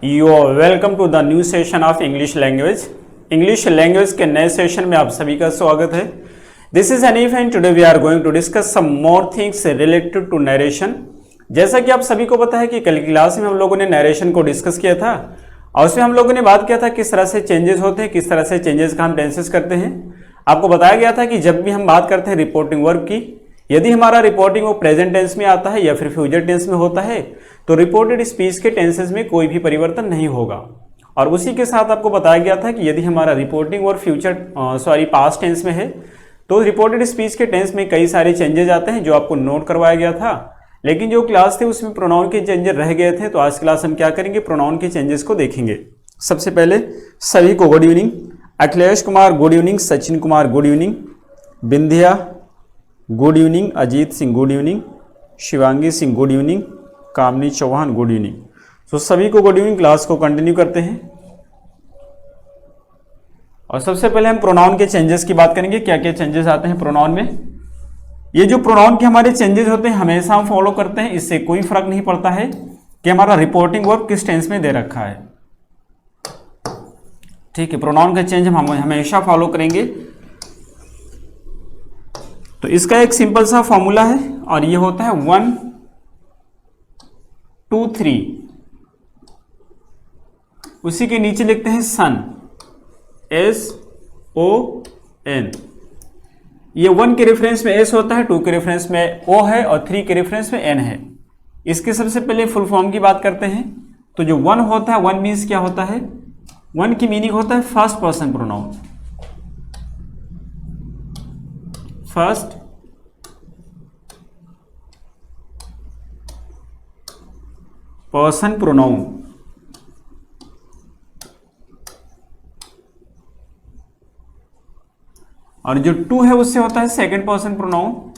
You are welcome to the new session of English language. English language के नए session में आप सभी का स्वागत है. This is Hanif and today we are going to discuss some more things related to narration. जैसा कि आप सभी को पता है कि कल की क्लास में हम लोगों ने नरेशन को डिस्कस किया था और उसमें हम लोगों ने बात किया था किस तरह से चेंजेस होते हैं, किस तरह से चेंजेस का हम टेंसेस करते हैं. आपको बताया गया था कि जब भी हम बात करते हैं रिपोर्टिंग वर्ब की, यदि हमारा रिपोर्टिंग वो प्रेजेंट टेंस में आता है या फिर फ्यूचर टेंस में होता है तो रिपोर्टेड स्पीच के टेंसेस में कोई भी परिवर्तन नहीं होगा. और उसी के साथ आपको बताया गया था कि यदि हमारा रिपोर्टिंग और पास्ट टेंस में है तो रिपोर्टेड स्पीच के टेंस में कई सारे चेंजेस आते हैं जो आपको नोट करवाया गया था. लेकिन जो क्लास थी उसमें प्रोनाउन के चेंजेस रह गए थे, तो आज क्लास हम क्या करेंगे, प्रोनाउन के चेंजेस को देखेंगे. सबसे पहले सभी को good evening. Akhilesh Kumar good evening, Sachin Kumar good evening, Bindiya good evening, Ajit Singh good evening, Shivangi Singh good evening, Kamni Chauhan good evening. तो सभी को गुड इवनिंग. क्लास को कंटिन्यू करते हैं और सबसे पहले हम प्रोनाउन के चेंजेस की बात करेंगे. क्या क्या चेंजेस आते हैं प्रोनाउन में. ये जो प्रोनाउन के हमारे चेंजेस होते हैं हमेशा हम फॉलो करते हैं. इससे कोई फर्क नहीं पड़ता है कि हमारा रिपोर्टिंग वर्ब किस टेंस में दे रखा है. ठीक है, प्रोनाउन का चेंज हम हमेशा फॉलो करेंगे. तो इसका एक सिंपल सा फॉर्मूला है और ये होता है 1 2 3. उसी के नीचे लिखते हैं सन, SON. ये 1 के रेफरेंस में S होता है, 2 के रेफरेंस में O है और 3 के रेफरेंस में N है. इसके सबसे पहले फुल फॉर्म की बात करते हैं. तो जो 1 होता है, 1 मीन्स क्या होता है, 1 की मीनिंग होता है first person pronoun. First person pronoun. और जो 2 है उससे होता है second person pronoun.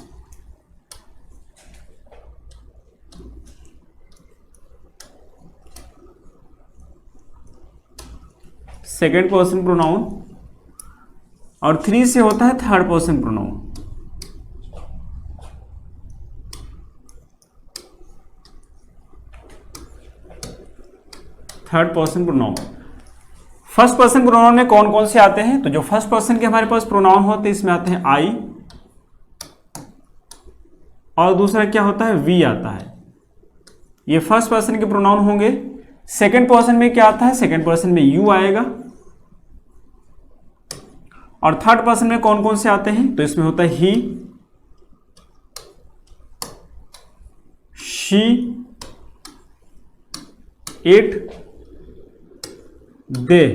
Second person pronoun. और 3 से होता है third person pronoun. Third person pronoun. First person pronoun में कौन कौन से आते हैं. तो जो फर्स्ट पर्सन के हमारे पास प्रोनाउन होते हैं इसमें आते हैं आई और दूसरा क्या होता है, वी आता है. ये फर्स्ट पर्सन के प्रोनाउन होंगे. सेकंड पर्सन में क्या आता है, सेकंड पर्सन में यू आएगा. और थर्ड पर्सन में कौन कौन से आते हैं, तो इसमें होता है he, she, it, they.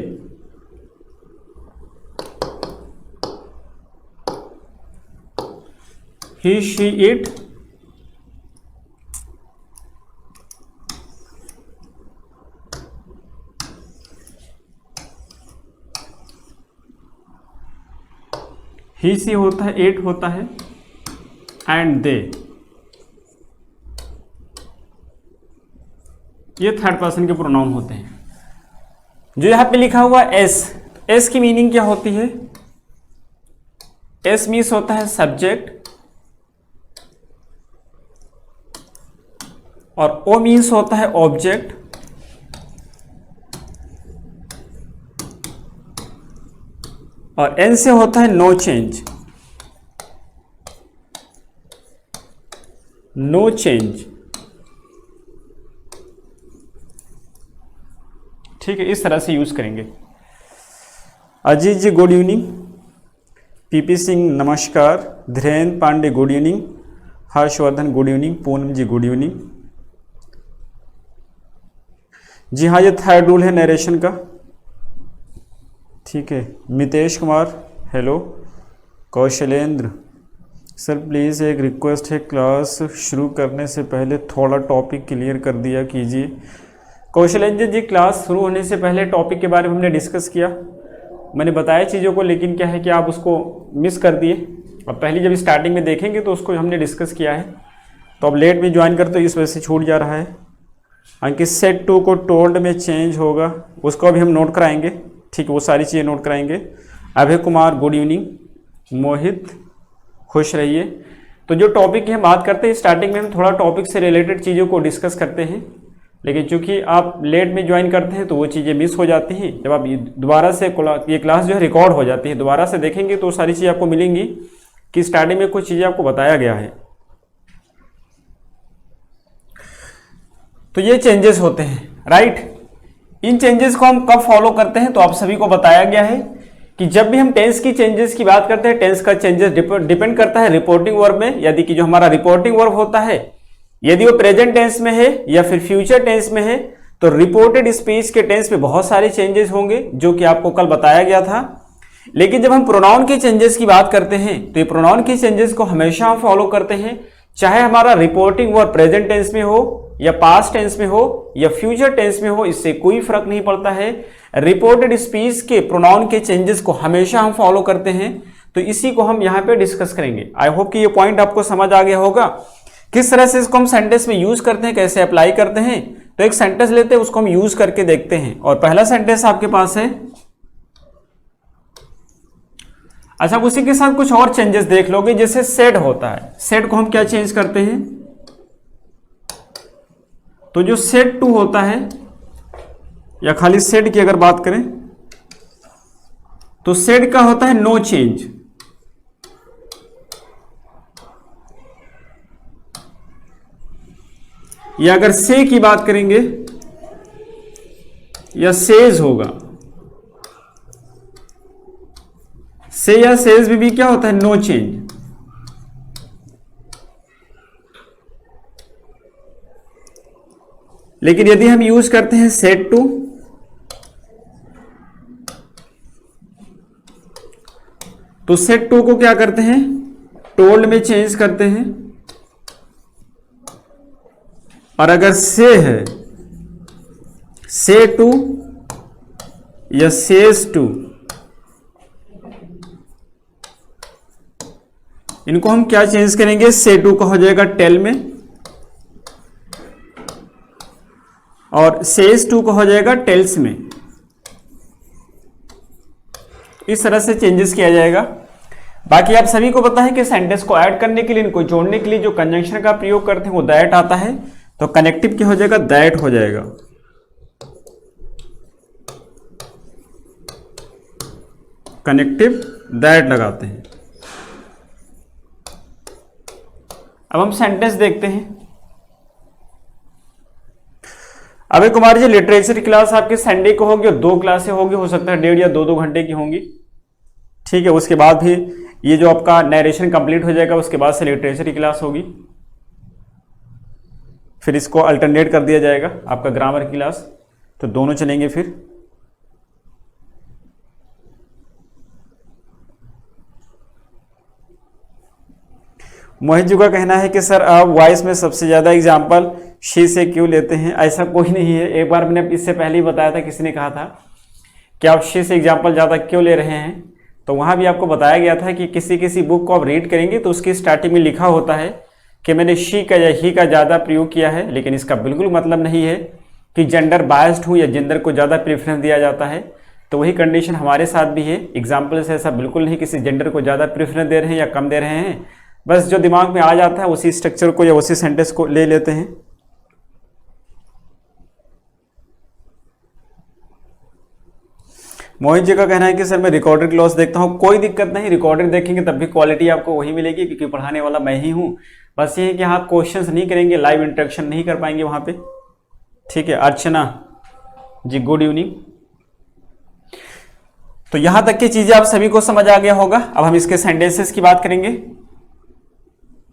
He, she, it, he, she होता है, इट होता है एंड दे. ये थर्ड पर्सन के प्रोनाउन होते हैं. जो यहां पे लिखा हुआ एस, एस की मीनिंग क्या होती है. एस मीन्स होता है सब्जेक्ट और ओ मीन्स होता है ऑब्जेक्ट और एन से होता है नो चेंज. No change. ठीक है, इस तरह से यूज करेंगे. Ajit ji good evening, PP Singh नमस्कार, Dhirendra Pandey good evening, Harshvardhan good evening, Poonam ji good evening. जी हाँ, ये थर्ड रूल है नरेशन का. ठीक है, Mitesh Kumar hello. Kaushlendra sir please एक रिक्वेस्ट है, क्लास शुरू करने से पहले थोड़ा टॉपिक क्लियर कर दिया कीजिए. कौशलेंद्र जी, क्लास शुरू होने से पहले टॉपिक के बारे में हमने डिस्कस किया, मैंने बताया चीज़ों को, लेकिन क्या है कि आप उसको मिस कर दिए. अब पहले जब स्टार्टिंग में देखेंगे तो उसको हमने डिस्कस किया है, तो अब लेट में ज्वाइन करते हो इस वजह से छूट जा रहा है. अंकित सेट 2 को टोल्ड में चेंज होगा, उसको अभी हम नोट कराएंगे. ठीक है, वो सारी चीज़ें नोट कराएंगे. अभय कुमार गुड इवनिंग, मोहित खुश रहिए. तो जो टॉपिक की हम बात करते हैं स्टार्टिंग में हम थोड़ा टॉपिक से रिलेटेड चीज़ों को डिस्कस करते हैं. लेकिन चूंकि आप लेट में ज्वाइन करते हैं तो वो चीज़ें मिस हो जाती हैं। जब आप दोबारा से ये क्लास जो है रिकॉर्ड हो जाती है, दोबारा से देखेंगे तो सारी चीज़ें आपको मिलेंगी कि स्टार्टिंग में कुछ चीज़ें आपको बताया गया है। तो ये चेंजेस होते हैं, राइट। इन चेंजेस को हम कब फॉलो करते हैं तो आप सभी को बताया गया है कि जब भी हम टेंस की चेंजेस की बात करते हैं, टेंस का चेंजेस डिपेंड करता है रिपोर्टिंग वर्ब में। यदि कि जो हमारा रिपोर्टिंग वर्ब होता है, यदि वो प्रेजेंट टेंस में है या फिर फ्यूचर टेंस में है, तो रिपोर्टेड स्पीच के टेंस में बहुत सारे चेंजेस होंगे जो कि आपको कल बताया गया था। लेकिन जब हम प्रोनाउन के चेंजेस की बात करते हैं तो ये प्रोनाउन के चेंजेस को हमेशा हम फॉलो करते हैं, चाहे हमारा रिपोर्टिंग वर्ब प्रेजेंट टेंस में हो या पास्ट टेंस में हो या फ्यूचर टेंस में हो, इससे कोई फर्क नहीं पड़ता है। रिपोर्टेड स्पीच के प्रोनाउन के चेंजेस को हमेशा हम फॉलो करते हैं। तो इसी को हम यहाँ पे डिस्कस करेंगे। आई होप कि ये पॉइंट आपको समझ आ गया होगा किस तरह से इसको हम सेंटेंस में यूज करते हैं, कैसे अप्लाई करते हैं। तो एक सेंटेंस लेते हैं, उसको हम यूज करके देखते हैं। और पहला सेंटेंस आपके पास है, अच्छा उसी के साथ कुछ और चेंजेस देख लोगे, जैसे सेड होता है। सेड को हम क्या चेंज करते हैं, तो जो सेड टू होता है या खाली सेड की अगर बात करें तो सेड का होता है नो चेंज। या अगर से की बात करेंगे या सेज होगा, से या सेज में भी क्या होता है, नो चेंज। लेकिन यदि हम यूज करते हैं सेड टू, तो सेड टू को क्या करते हैं, टोल्ड में चेंज करते हैं। और अगर से है, से टू या सेज टू, इनको हम क्या चेंज करेंगे, से टू का हो जाएगा टेल में और सेज टू का हो जाएगा टेल्स में। इस तरह से चेंजेस किया जाएगा। बाकी आप सभी को पता है कि सेंटेंस को ऐड करने के लिए, इनको जोड़ने के लिए जो कंजंक्शन का प्रयोग करते हैं वो दैट आता है। तो कनेक्टिव क्या हो जाएगा, दैट हो जाएगा। कनेक्टिव दैट लगाते हैं। अब हम सेंटेंस देखते हैं। अबे कुमार जी, लिटरेचर क्लास आपके संडे को होगी और 2 क्लासें होगी, हो सकता है 1.5 या 2 घंटे की होंगी, ठीक है। उसके बाद भी ये जो आपका नरेशन कंप्लीट हो जाएगा, उसके बाद से लिटरेचर की क्लास होगी। फिर इसको अल्टरनेट कर दिया जाएगा आपका ग्रामर की क्लास, तो दोनों चलेंगे। फिर मोहित जी का कहना है कि सर आप वॉइस में सबसे ज़्यादा एग्जाम्पल शी से क्यों लेते हैं। ऐसा कोई नहीं है। एक बार मैंने इससे पहले ही बताया था, किसी ने कहा था कि आप शी से एग्जाम्पल ज़्यादा क्यों ले रहे हैं, तो वहाँ भी आपको बताया गया था कि किसी किसी बुक को आप रीड करेंगे तो उसकी स्टार्टिंग में लिखा होता है कि मैंने शी का या ही का ज़्यादा प्रयोग किया है, लेकिन इसका बिल्कुल मतलब नहीं है कि जेंडर बायस्ड हूँ या जेंडर को ज़्यादा प्रेफरेंस दिया जाता है। तो वही कंडीशन हमारे साथ भी है। एग्जाम्पल से ऐसा बिल्कुल नहीं किसी जेंडर को ज़्यादा प्रेफरेंस दे रहे हैं या कम दे रहे हैं, बस जो दिमाग में आ जाता है उसी स्ट्रक्चर को या उसी सेंटेंस को ले लेते हैं। मोहित जी का कहना है कि सर मैं रिकॉर्डेड क्लास देखता हूँ। कोई दिक्कत नहीं, रिकॉर्डेड देखेंगे तब भी क्वालिटी आपको वही मिलेगी, क्योंकि पढ़ाने वाला मैं ही हूँ। बस ये है कि हाँ, क्वेश्चंस नहीं करेंगे, लाइव इंटरेक्शन नहीं कर पाएंगे वहाँ पे, ठीक है। अर्चना जी गुड इवनिंग। तो यहाँ तक की चीज़ें आप सभी को समझ आ गया होगा। अब हम इसके सेंटेंसेस की बात करेंगे।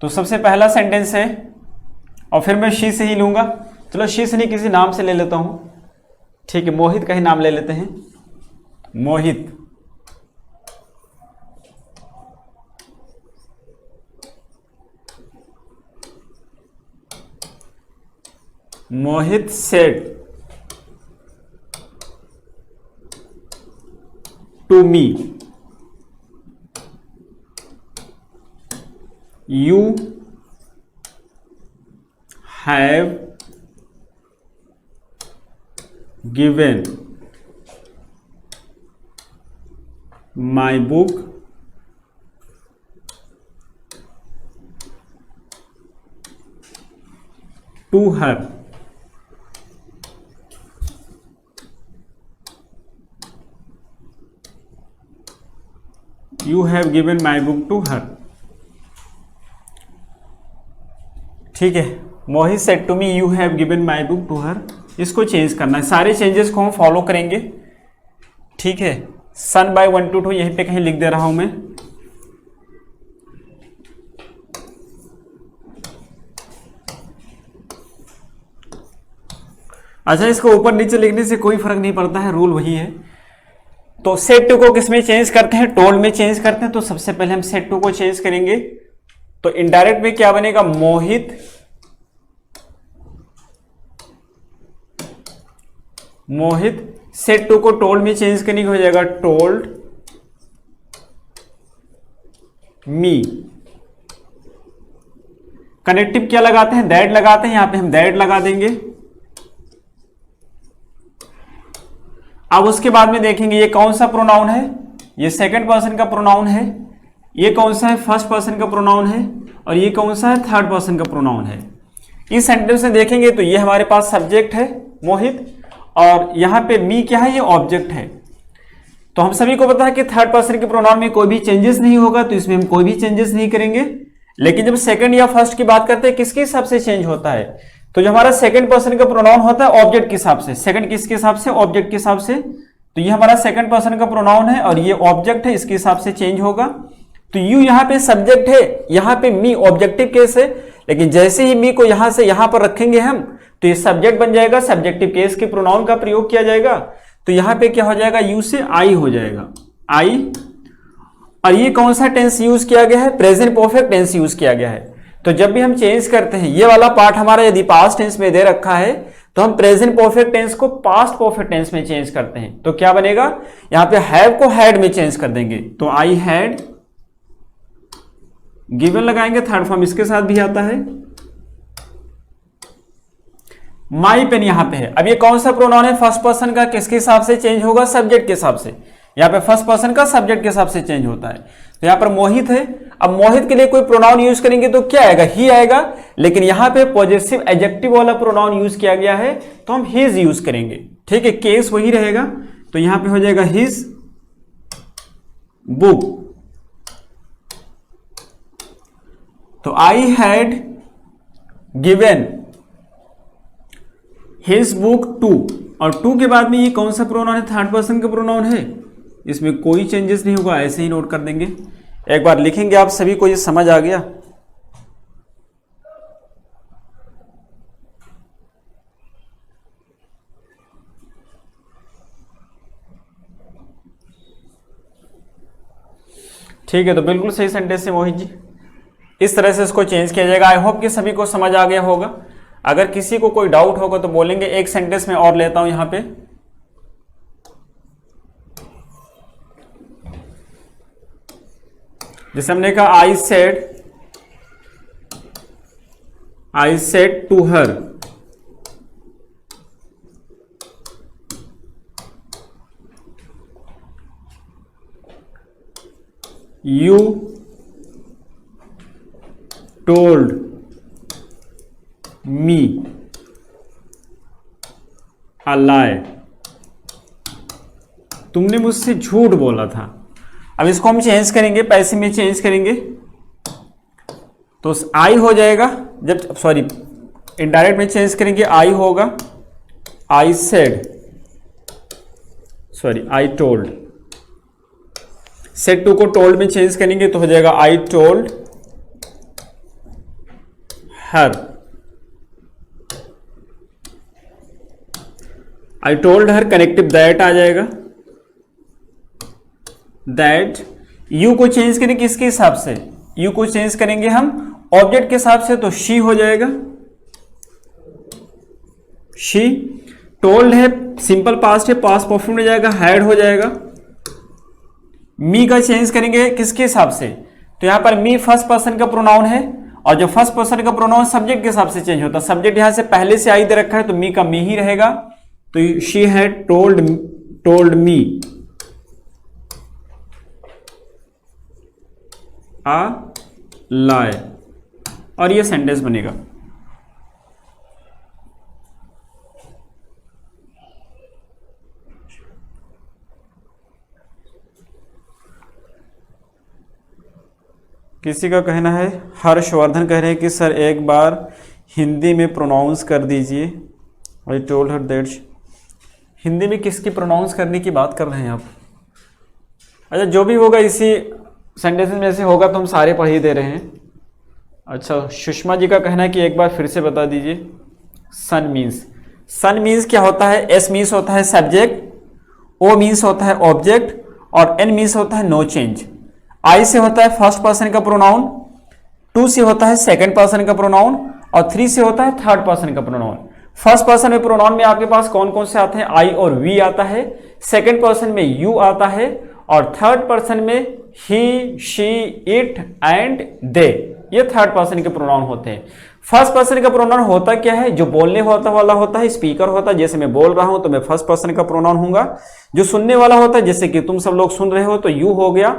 तो सबसे पहला सेंटेंस है, और फिर मैं शी से ही लूँगा। चलो शी से नहीं, किसी नाम से ले लेता हूँ, ठीक है। मोहित का ही नाम ले लेते हैं। Mohit, Mohit said to me, you have given my book to her। You have given my book to her. ठीक है, Mohit said to me you have given my book to her. इसको चेंज करना है, सारे चेंजेस को हम फॉलो करेंगे। ठीक है, सन बाय 1 to 2 यहीं पे कहीं लिख दे रहा हूं मैं। अच्छा, इसको ऊपर नीचे लिखने से कोई फर्क नहीं पड़ता है, रूल वही है। तो सेट टू को किसमें चेंज करते हैं? टोल्ड में चेंज करते हैं। तो सबसे पहले हम सेट टू को चेंज करेंगे, तो इनडायरेक्ट में क्या बनेगा? मोहित सेट टू को टोल्ड में चेंज करने की हो जाएगा टोल्ड मी। कनेक्टिव क्या लगाते हैं? दैट लगाते हैं, यहां पे हम दैट लगा देंगे। अब उसके बाद में देखेंगे ये कौन सा प्रोनाउन है, ये सेकंड पर्सन का प्रोनाउन है, ये कौन सा है? फर्स्ट पर्सन का प्रोनाउन है, और ये कौन सा है? थर्ड पर्सन का प्रोनाउन है। इस सेंटेंस में देखेंगे तो ये हमारे पास सब्जेक्ट है मोहित, और यहां पे मी क्या है? ये ऑब्जेक्ट है। तो हम सभी को पता है कि थर्ड पर्सन के प्रोनाउन में कोई भी चेंजेस नहीं होगा, तो इसमें हम कोई भी चेंजेस नहीं करेंगे। लेकिन जब सेकंड या फर्स्ट की बात करते हैं, किसके हिसाब से चेंज होता है? तो जो हमारा सेकंड पर्सन का प्रोनाउन होता है ऑब्जेक्ट के हिसाब से। सेकंड किसके हिसाब से? ऑब्जेक्ट के हिसाब से। तो ये हमारा सेकंड पर्सन का प्रोनाउन है और ये ऑब्जेक्ट है, इसके हिसाब से चेंज होगा। तो यू यहाँ पे सब्जेक्ट है, यहाँ पे मी ऑब्जेक्टिव केस है, लेकिन जैसे ही मी को यहां से यहां पर रखेंगे हम, तो ये सब्जेक्ट बन जाएगा, सब्जेक्टिव केस के प्रोनाउन का प्रयोग किया जाएगा। तो यहां पे क्या हो जाएगा? यू से आई हो जाएगा, आई। और ये कौन सा टेंस यूज किया गया है? प्रेजेंट परफेक्ट टेंस यूज किया गया है। तो जब भी हम चेंज करते हैं, ये वाला पार्ट हमारा यदि पास्ट टेंस में दे रखा है, तो हम प्रेजेंट परफेक्ट टेंस को पास्ट परफेक्ट टेंस में चेंज करते हैं। तो क्या बनेगा? यहां पे हैव को हैड में चेंज कर देंगे। तो आई हैड गिवन लगाएंगे, थर्ड फॉर्म इसके साथ भी आता है। माई पेन यहां पे है। अब ये कौन सा प्रोनाउन है? फर्स्ट पर्सन का। किसके हिसाब से चेंज होगा? सब्जेक्ट के हिसाब से। यहां पे फर्स्ट पर्सन का सब्जेक्ट के हिसाब से चेंज होता है। तो यहां पर मोहित है। अब मोहित के लिए कोई प्रोनाउन यूज करेंगे तो क्या आएगा? ही आएगा। लेकिन यहां पे पॉजिटिव एडजेक्टिव वाला प्रोनाउन यूज किया गया है, तो हम हिज यूज करेंगे। ठीक है, केस वही रहेगा। तो यहां पे हो जाएगा हिज बुक। तो I had given his book to, और टू के बाद में ये कौन सा प्रोनाउन है? थर्ड पर्सन का प्रोनाउन है, इसमें कोई चेंजेस नहीं होगा, ऐसे ही नोट कर देंगे। एक बार लिखेंगे, आप सभी को ये समझ आ गया? ठीक है, तो बिल्कुल सही सेंटेंस है मोहित जी। इस तरह से इसको चेंज किया जाएगा। आई होप कि सभी को समझ आ गया होगा। अगर किसी को कोई डाउट होगा तो बोलेंगे। एक सेंटेंस में और लेता हूं यहां पे। जैसे हमने कहा I said to her, you told me a lie. तुमने मुझसे झूठ बोला था। अब इसको हम चेंज करेंगे, पैसे में चेंज करेंगे, तो आई हो जाएगा। जब सॉरी इनडायरेक्ट में चेंज करेंगे, आई होगा I said, sorry I told. Said to को टोल्ड में चेंज करेंगे तो हो जाएगा I told her. I told her connective that आ जाएगा। दैट यू को चेंज करेंगे किसके हिसाब से? यू को चेंज करेंगे हम ऑब्जेक्ट के हिसाब से, तो शी हो जाएगा शी। टोल्ड है सिंपल पास्ट है, पास्ट परफेक्ट हो जाएगा, हैड हो जाएगा। मी का चेंज करेंगे किसके हिसाब से? तो यहां पर मी फर्स्ट पर्सन का प्रोनाउन है, और जो फर्स्ट पर्सन का प्रोनाउन सब्जेक्ट के हिसाब से चेंज होता है। सब्जेक्ट यहां से पहले से आई दे रखा है, तो मी का मी ही रहेगा। तो शी हैड टोल्ड मी आ लाई, और ये सेंटेंस बनेगा। किसी का कहना है, हर्षवर्धन कह रहे हैं कि सर एक बार हिंदी में प्रोनाउंस कर दीजिए। आई टोल्ड हर दैट। हिंदी में किसकी प्रोनाउंस करने की बात कर रहे हैं आप? अच्छा, जो भी होगा इसी सेंटेंस में से होगा तो हम सारे पढ़ ही दे रहे हैं। अच्छा, सुषमा जी का कहना है कि एक बार फिर से बता दीजिए। सन मीन्स क्या होता है? एस मीन्स होता है सब्जेक्ट, ओ मीन्स होता है ऑब्जेक्ट और एन मीन्स होता है नो चेंज। आई से होता है फर्स्ट पर्सन का प्रोनाउन, 2 से होता है सेकंड पर्सन का प्रोनाउन और 3 से होता है थर्ड पर्सन का प्रोनाउन। फर्स्ट पर्सन में प्रोनाउन में आपके पास कौन कौन से आते हैं? आई और वी आता है, सेकंड पर्सन में यू आता है और थर्ड पर्सन में ही, शी, इट एंड दे। ये थर्ड पर्सन के प्रोनाउन होते हैं। फर्स्ट पर्सन का प्रोनाउन होता क्या है? जो बोलने वाला होता है, स्पीकर होता है। जैसे मैं बोल रहा हूं तो मैं फर्स्ट पर्सन का प्रोनाउन हूंगा। जो सुनने वाला होता है, जैसे कि तुम सब लोग सुन रहे हो तो यू हो गया,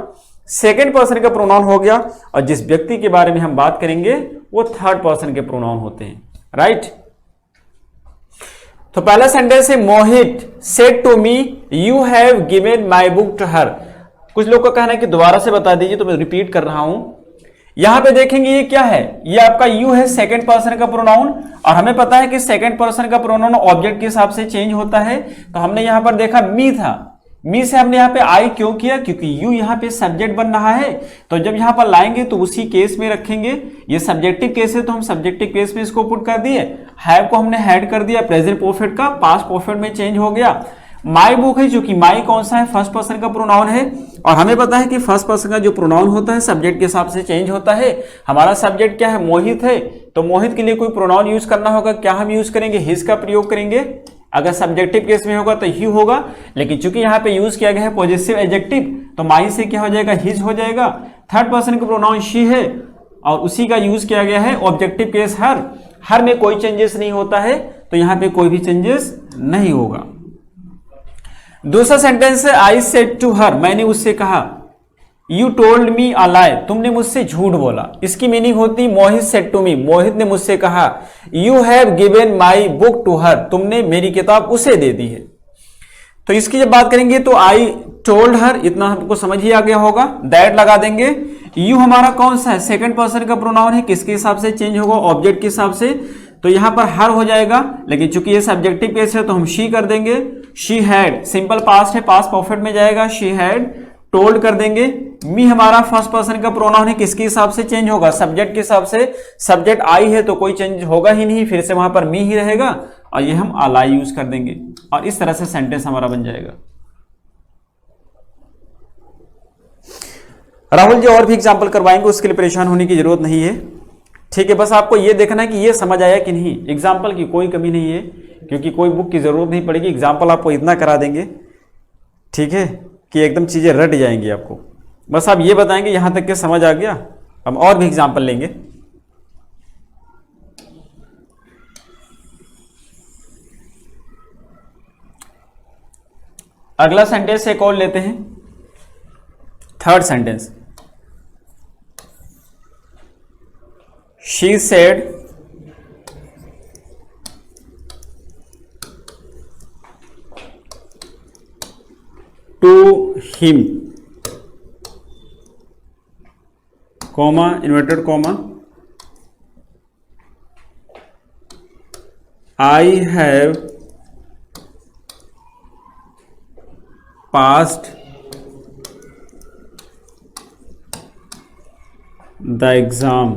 सेकंड पर्सन का प्रोनाउन हो गया। और जिस व्यक्ति के बारे में हम बात करेंगे वो थर्ड पर्सन के प्रोनाउन होते हैं। राइट। तो पहला सेंटेंस है, Mohit said to me you have given my book to her. कुछ लोग का कहना है कि दोबारा से बता दीजिए, तो मैं रिपीट कर रहा हूं। यहां पे देखेंगे ये क्या है? ये आपका यू है, सेकंड पर्सन का प्रोनाउन। और हमें पता है कि सेकंड पर्सन का प्रोनाउन ऑब्जेक्ट के हिसाब से चेंज होता है। तो हमने यहां पर देखा मी था, मी से हमने यहाँ पे आई क्यों किया? क्योंकि यू यहाँ पे सब्जेक्ट बन रहा है। तो जब यहाँ पर लाएंगे तो उसी केस में रखेंगे। ये सब्जेक्टिव केस है तो हम सब्जेक्टिव केस में इसको पुट कर दिए। हैव को हमने हैड कर दिया, प्रेजेंट परफेक्ट का पास्ट परफेक्ट में चेंज हो गया। माई बुक है, चूंकि माई कौन सा है? फर्स्ट पर्सन का प्रोनाउन है। और हमें पता है कि फर्स्ट पर्सन का जो प्रोनाउन होता है सब्जेक्ट के हिसाब से चेंज होता है। हमारा सब्जेक्ट क्या है? मोहित है। तो मोहित के लिए कोई प्रोनाउन यूज करना होगा, क्या हम यूज करेंगे? हिज का प्रयोग करेंगे। अगर सब्जेक्टिव केस में होगा तो ही होगा, लेकिन चूंकि यहाँ पे यूज किया गया है पॉजिटिव एडजेक्टिव तो माई से क्या हो जाएगा? हिज हो जाएगा। थर्ड पर्सन का प्रोनाउन शी है और उसी का यूज किया गया है ऑब्जेक्टिव केस हर में कोई चेंजेस नहीं होता है, तो यहाँ पे कोई भी चेंजेस नहीं होगा। दूसरा सेंटेंस है, आई सेड टू हर, मैंने उससे कहा। You told me a lie, तुमने मुझसे झूठ बोला। इसकी मीनिंग होती मोहित सेड टू मी, मोहित ने मुझसे कहा। You have given my book to her, तुमने मेरी किताब उसे दे दी है। तो इसकी जब बात करेंगे तो आई टोल्ड हर, इतना हमको समझ ही आ गया होगा। दैट लगा देंगे। यू हमारा कौन सा है? सेकंड पर्सन का प्रोनाउन है। किसके हिसाब से चेंज होगा? ऑब्जेक्ट के हिसाब से। तो यहां पर हर हो जाएगा, लेकिन चूंकि ये सब्जेक्टिव केस है तो हम शी कर देंगे। शी हैड, सिंपल पास्ट है, पास्ट परफेक्ट में जाएगा। शी हैड टोल्ड कर देंगे। मी हमारा फर्स्ट पर्सन का प्रोनाउन है। किसके हिसाब से चेंज होगा? सब्जेक्ट के हिसाब से। सब्जेक्ट आई है तो कोई चेंज होगा ही नहीं, फिर से वहां पर मी ही रहेगा और ये हम अलाई यूज कर देंगे और इस तरह से सेंटेंस हमारा बन जाएगा। राहुल जी और भी एग्जाम्पल करवाएंगे, उसके लिए परेशान होने की जरूरत नहीं है। ठीक है, बस आपको ये देखना है कि ये समझ आया कि नहीं। एग्जाम्पल की कोई कमी नहीं है, क्योंकि कोई बुक की जरूरत नहीं पड़ेगी। एग्जाम्पल आपको इतना करा देंगे, ठीक है, कि एकदम चीजें रट जाएंगी आपको। बस आप ये बताएंगे यहां तक के समझ आ गया। हम और भी एग्जाम्पल लेंगे। अगला सेंटेंस एक और लेते हैं, third sentence. She said to him, comma, inverted comma, I have passed the exam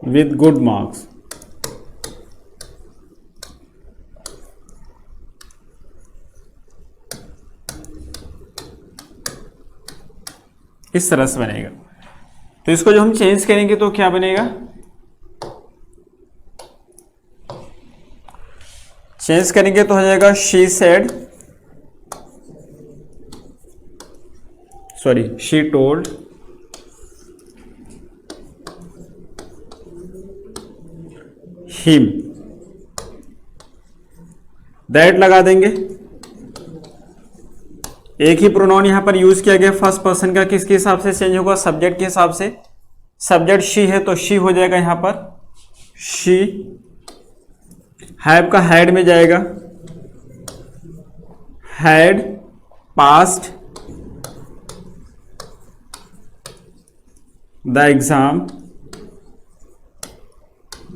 with good marks. इस तरह से बनेगा। तो इसको जो हम चेंज करेंगे तो क्या बनेगा? चेंज करेंगे तो हो जाएगा she said, sorry she told him. That लगा देंगे। एक ही प्रोनाउन यहां पर यूज किया गया फर्स्ट पर्सन का। किसके हिसाब से चेंज होगा? सब्जेक्ट के हिसाब से। सब्जेक्ट शी है तो शी हो जाएगा यहां पर शी। हैव का हैड में जाएगा, had passed the exam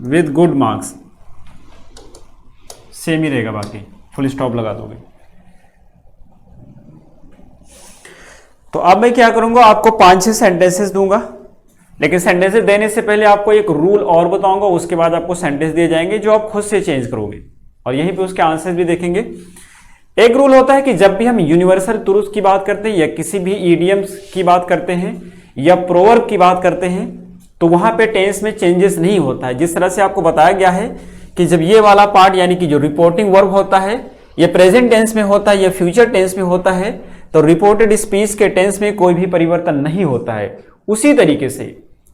with good marks। Same ही रहेगा, बाकी फुल स्टॉप लगा दोगे। तो अब मैं क्या करूंगा, आपको 5-6 सेंटेंसेस दूंगा, लेकिन सेंटेंसेस देने से पहले आपको एक रूल और बताऊंगा, उसके बाद आपको सेंटेंस दिए जाएंगे जो आप खुद से चेंज करोगे, और यहीं पे उसके आंसर्स भी देखेंगे। एक रूल होता है कि जब भी हम यूनिवर्सल ट्रूथ की बात करते हैं, या किसी भी ईडियम्स की बात करते हैं, या प्रोवर्ब की बात करते हैं, तो वहां पे टेंस में चेंजेस नहीं होता है। जिस तरह से आपको बताया गया है कि जब ये वाला पार्ट यानी कि जो रिपोर्टिंग वर्ब होता है, ये प्रेजेंट टेंस में होता है या फ्यूचर टेंस में होता है, तो रिपोर्टेड स्पीच के टेंस में कोई भी परिवर्तन नहीं होता है। उसी तरीके से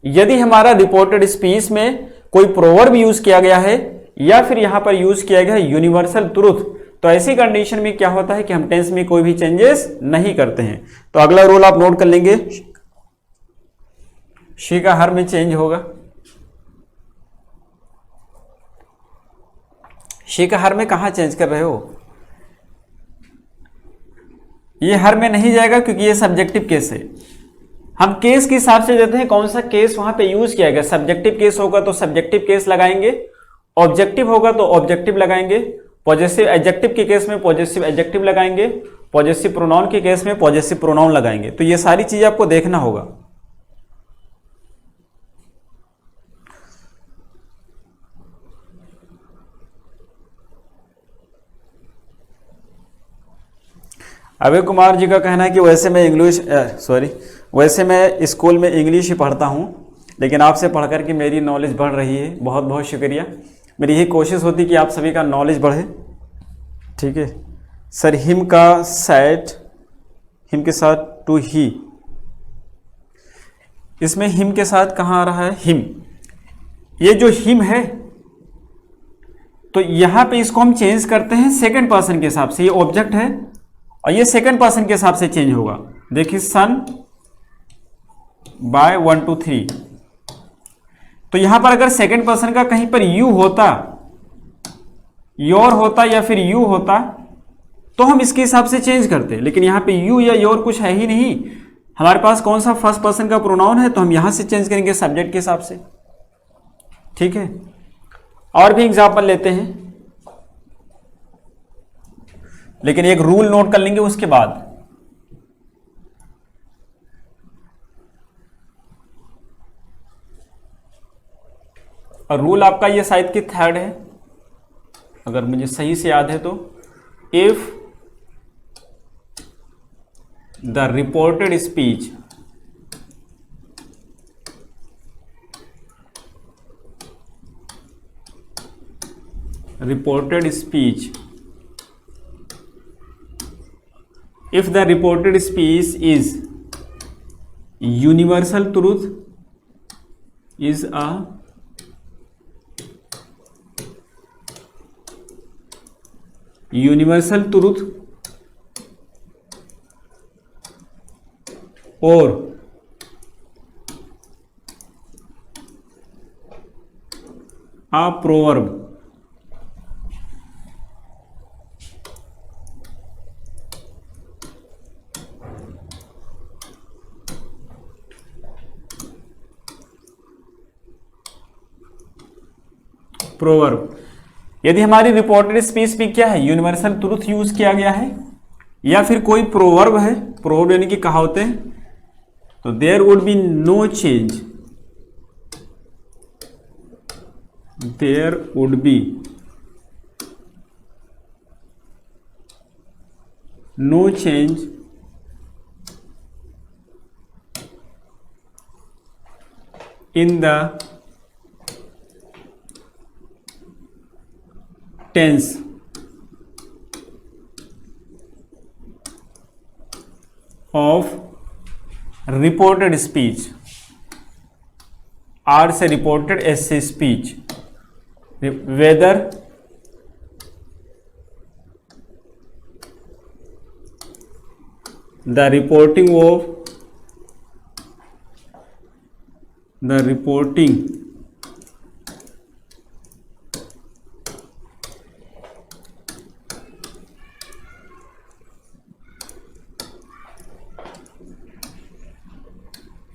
यदि हमारा रिपोर्टेड स्पीच में कोई प्रोवर्ब यूज किया गया है, या फिर यहां पर यूज किया गया है यूनिवर्सल ट्रूथ, तो ऐसी कंडीशन में क्या होता है कि हम टेंस में कोई भी चेंजेस नहीं करते हैं। तो अगला रूल आप नोट कर लेंगे, शी का हर में चेंज होगा। शी का हर में कहां चेंज कर रहे हो? ये हर में नहीं जाएगा क्योंकि ये सब्जेक्टिव केस है। हम केस के हिसाब से देते हैं कौन सा केस वहां पे यूज किया गया। सब्जेक्टिव केस होगा तो सब्जेक्टिव केस लगाएंगे, ऑब्जेक्टिव होगा तो ऑब्जेक्टिव लगाएंगे, पॉजेसिव एडजेक्टिव के केस में पॉजेसिव एडजेक्टिव लगाएंगे, पॉजेसिव प्रोनाउन के केस में पॉजेसिव प्रोनाउन लगाएंगे। तो ये सारी चीजें आपको देखना होगा। अभय कुमार जी का कहना है कि वैसे मैं स्कूल में इंग्लिश ही पढ़ता हूँ, लेकिन आपसे पढ़ कर के मेरी नॉलेज बढ़ रही है। बहुत बहुत शुक्रिया। मेरी यही कोशिश होती कि आप सभी का नॉलेज बढ़े। ठीक है सर। हिम का सेट, हिम के साथ टू ही, इसमें हिम के साथ कहाँ आ रहा है? हिम। ये जो हिम है, तो यहां पे इसको हम चेंज करते हैं सेकंड पर्सन के हिसाब से। ये ऑब्जेक्ट है और ये सेकंड पर्सन के हिसाब से चेंज होगा। देखिए सन बाय 1 2 3, तो यहां पर अगर सेकंड पर्सन का कहीं पर यू होता, योर होता या फिर यू होता, तो हम इसके हिसाब से चेंज करते। लेकिन यहां पे यू या योर कुछ है ही नहीं। हमारे पास कौन सा फर्स्ट पर्सन का प्रोनाउन है, तो हम यहां से चेंज करेंगे सब्जेक्ट के हिसाब से। ठीक है। और भी एग्जाम्पल लेते हैं, लेकिन एक रूल नोट कर लेंगे उसके बाद। और रूल आपका ये शायद कि थर्ड है, अगर मुझे सही से याद है तो। If the reported speech if the reported speech is universal truth, is a universal truth or a proverb, proverb. यदि हमारी रिपोर्टेड स्पीच में क्या है, यूनिवर्सल ट्रूथ यूज किया गया है, या फिर कोई प्रोवर्ब है, प्रोवर्ब यानी कि कहावतें, तो there would be no change, there would be no change in the tense of reported speech, R से reported, S से speech, whether the reporting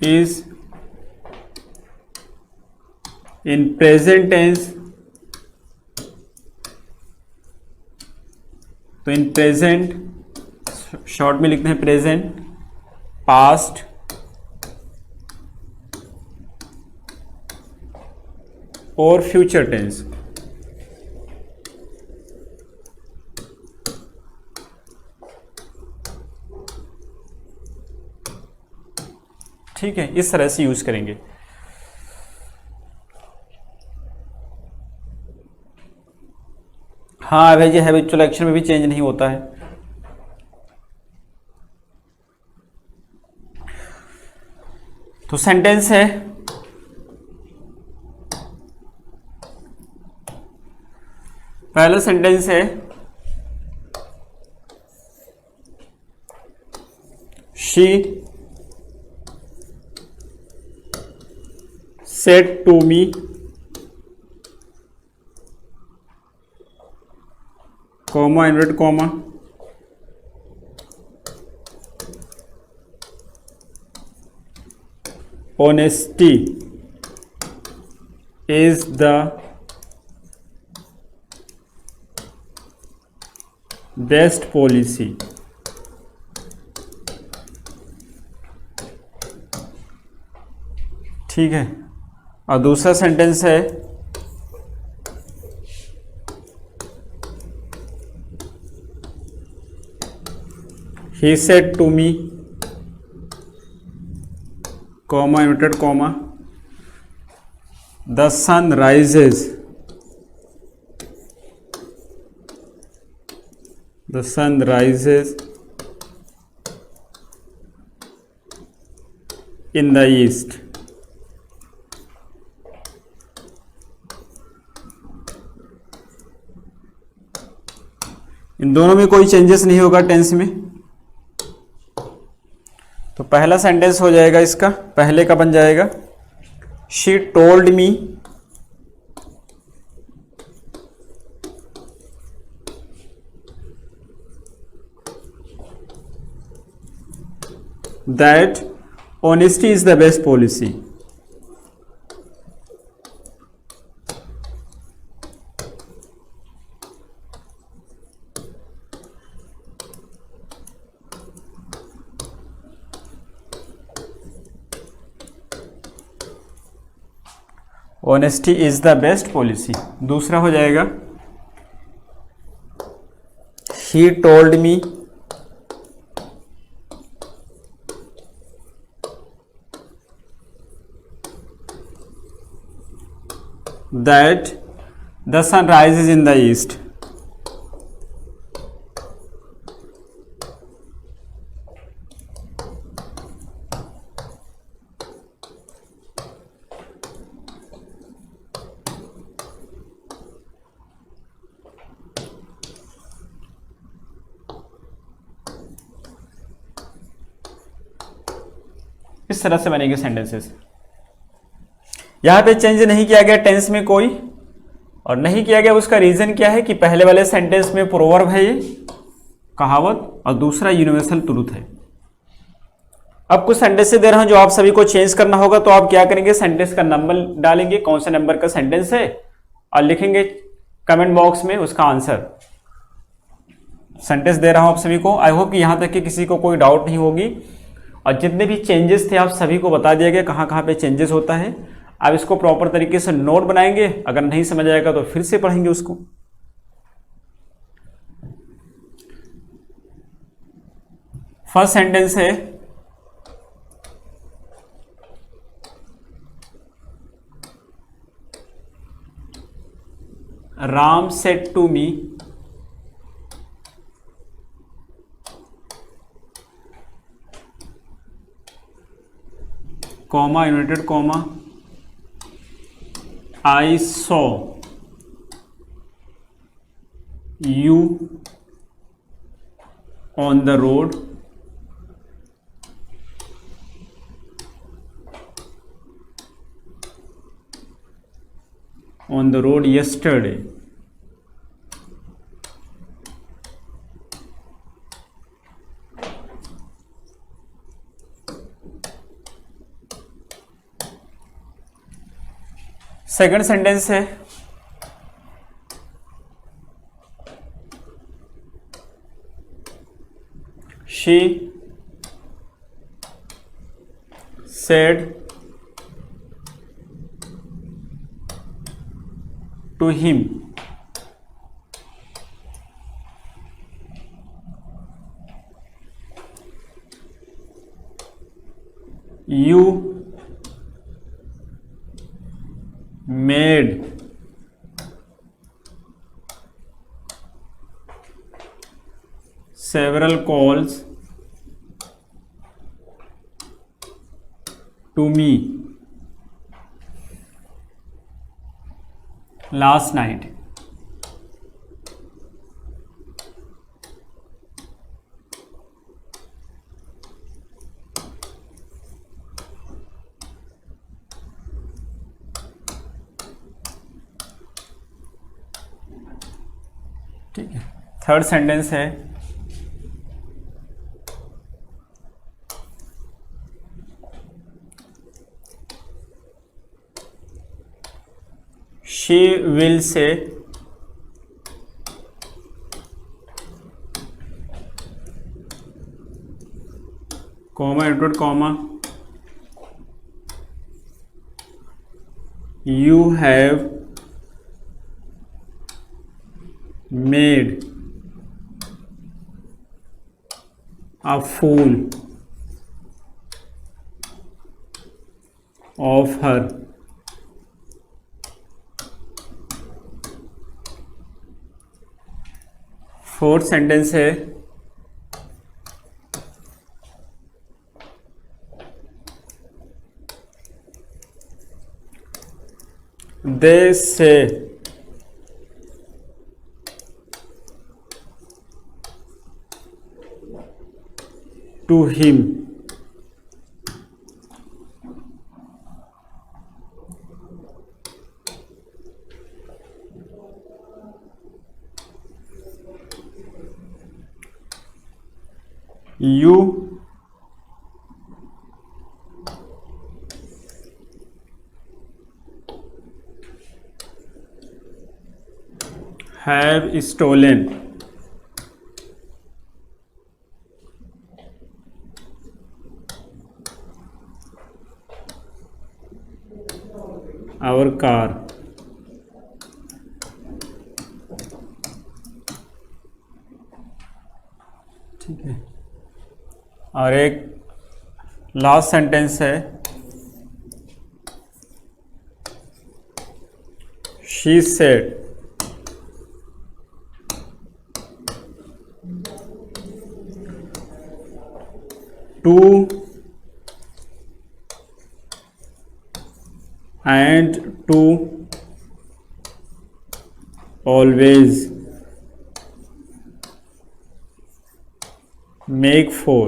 is in present tense, तो इन प्रेजेंट शॉर्ट में लिखते हैं प्रेजेंट, पास्ट और future tense. ठीक है, इस तरह से यूज करेंगे। हाँ भाई, ये हैबिचुअल एक्शन में भी चेंज नहीं होता है। तो सेंटेंस है, पहला सेंटेंस है she said to me, comma inverted comma, honesty is the best policy। ठीक है, और दूसरा सेंटेंस है he said to me, comma inverted comma, the sun rises, the sun rises in the east। इन दोनों में कोई चेंजेस नहीं होगा टेंस में। तो पहला सेंटेंस हो जाएगा इसका, पहले का बन जाएगा she told me that honesty is the best policy. Honesty is the best policy. दूसरा हो जाएगा he told me that the sun rises in the east. इस तरह से बनेंगे सेंटेंसेस। यहां पे चेंज नहीं किया गया टेंस में कोई, और नहीं किया गया उसका रीजन क्या है कि पहले वाले सेंटेंस में प्रोवर्ब है, ये कहावत, और दूसरा यूनिवर्सल ट्रूथ है। अब कुछ सेंटेंस दे रहा हूं जो आप सभी को चेंज करना होगा, तो आप क्या करेंगे, सेंटेंस का नंबर डालेंगे, कौन सा नंबर का सेंटेंस है, और लिखेंगे कमेंट बॉक्स में उसका आंसर। सेंटेंस दे रहा हूं आप सभी को, आई होप कि यहां तक कि किसी को कोई डाउट नहीं होगी। और जितने भी चेंजेस थे आप सभी को बता दिया गया कहाँ कहाँ पे चेंजेस होता है। आप इसको प्रॉपर तरीके से नोट बनाएंगे, अगर नहीं समझ आएगा तो फिर से पढ़ेंगे उसको। फर्स्ट सेंटेंस है Ram said to me, comma inverted comma, I saw you on the road yesterday। Second sentence है she said to him you made several calls to me last night. ठीक है, थर्ड सेंटेंस है she will say comma inverted comma you have made a fool of her. Fourth sentence है they say to him you have stolen our car. ठीक है, और एक last sentence है she said to and to always make for.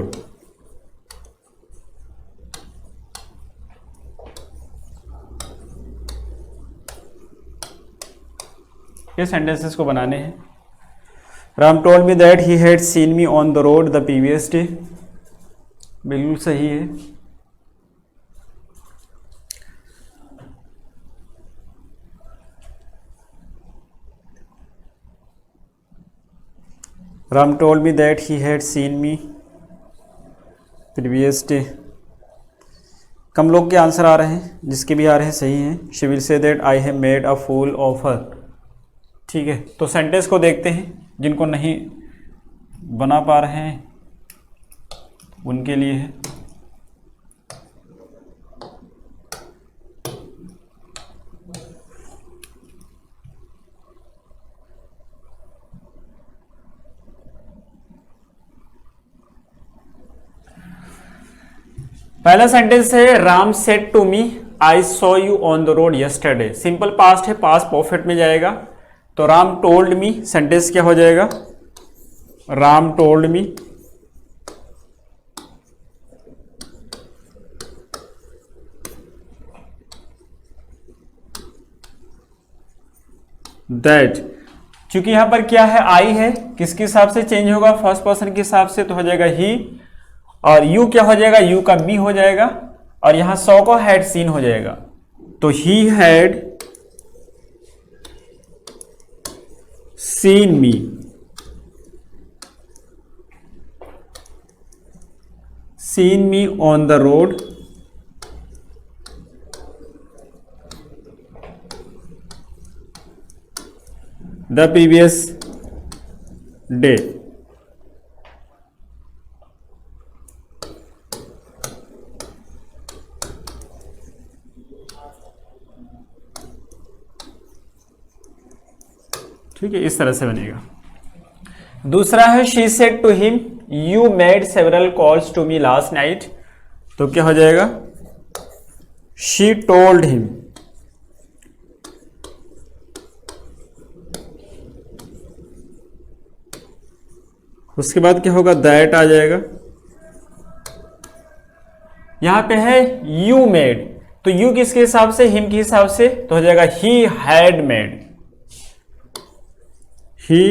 ये sentences को बनाने हैं। Ram told me that he had seen me on the road the previous day. बिल्कुल सही है। Ram told me that he had seen me previous day. कम लोग के आंसर आ रहे हैं, जिसके भी आ रहे हैं सही हैं। She will say that I have made a fool of her. ठीक है, तो सेंटेंस को देखते हैं, जिनको नहीं बना पा रहे हैं उनके लिए है। पहला सेंटेंस है Ram said to me I saw you on the road yesterday. Simple past है, पास्ट परफेक्ट में जाएगा। तो राम टोल्ड मी, सेंटेंस क्या हो जाएगा? राम टोल्ड मी दैट, क्योंकि यहां पर क्या है, आई है, किसके हिसाब से चेंज होगा? फर्स्ट पर्सन के हिसाब से, तो हो जाएगा ही। और यू क्या हो जाएगा? यू का मी हो जाएगा। और यहां सौ को हैड सीन हो जाएगा। तो he had seen me, seen me on the road, the previous day. ठीक है, इस तरह से बनेगा। दूसरा है she said to him you made several calls to me last night, तो क्या हो जाएगा, शी टोल्ड हिम, उसके बाद क्या होगा, दैट आ जाएगा। यहां पे है यू मेड, तो यू किसके हिसाब से, हिम के हिसाब से, तो हो जाएगा he had made, he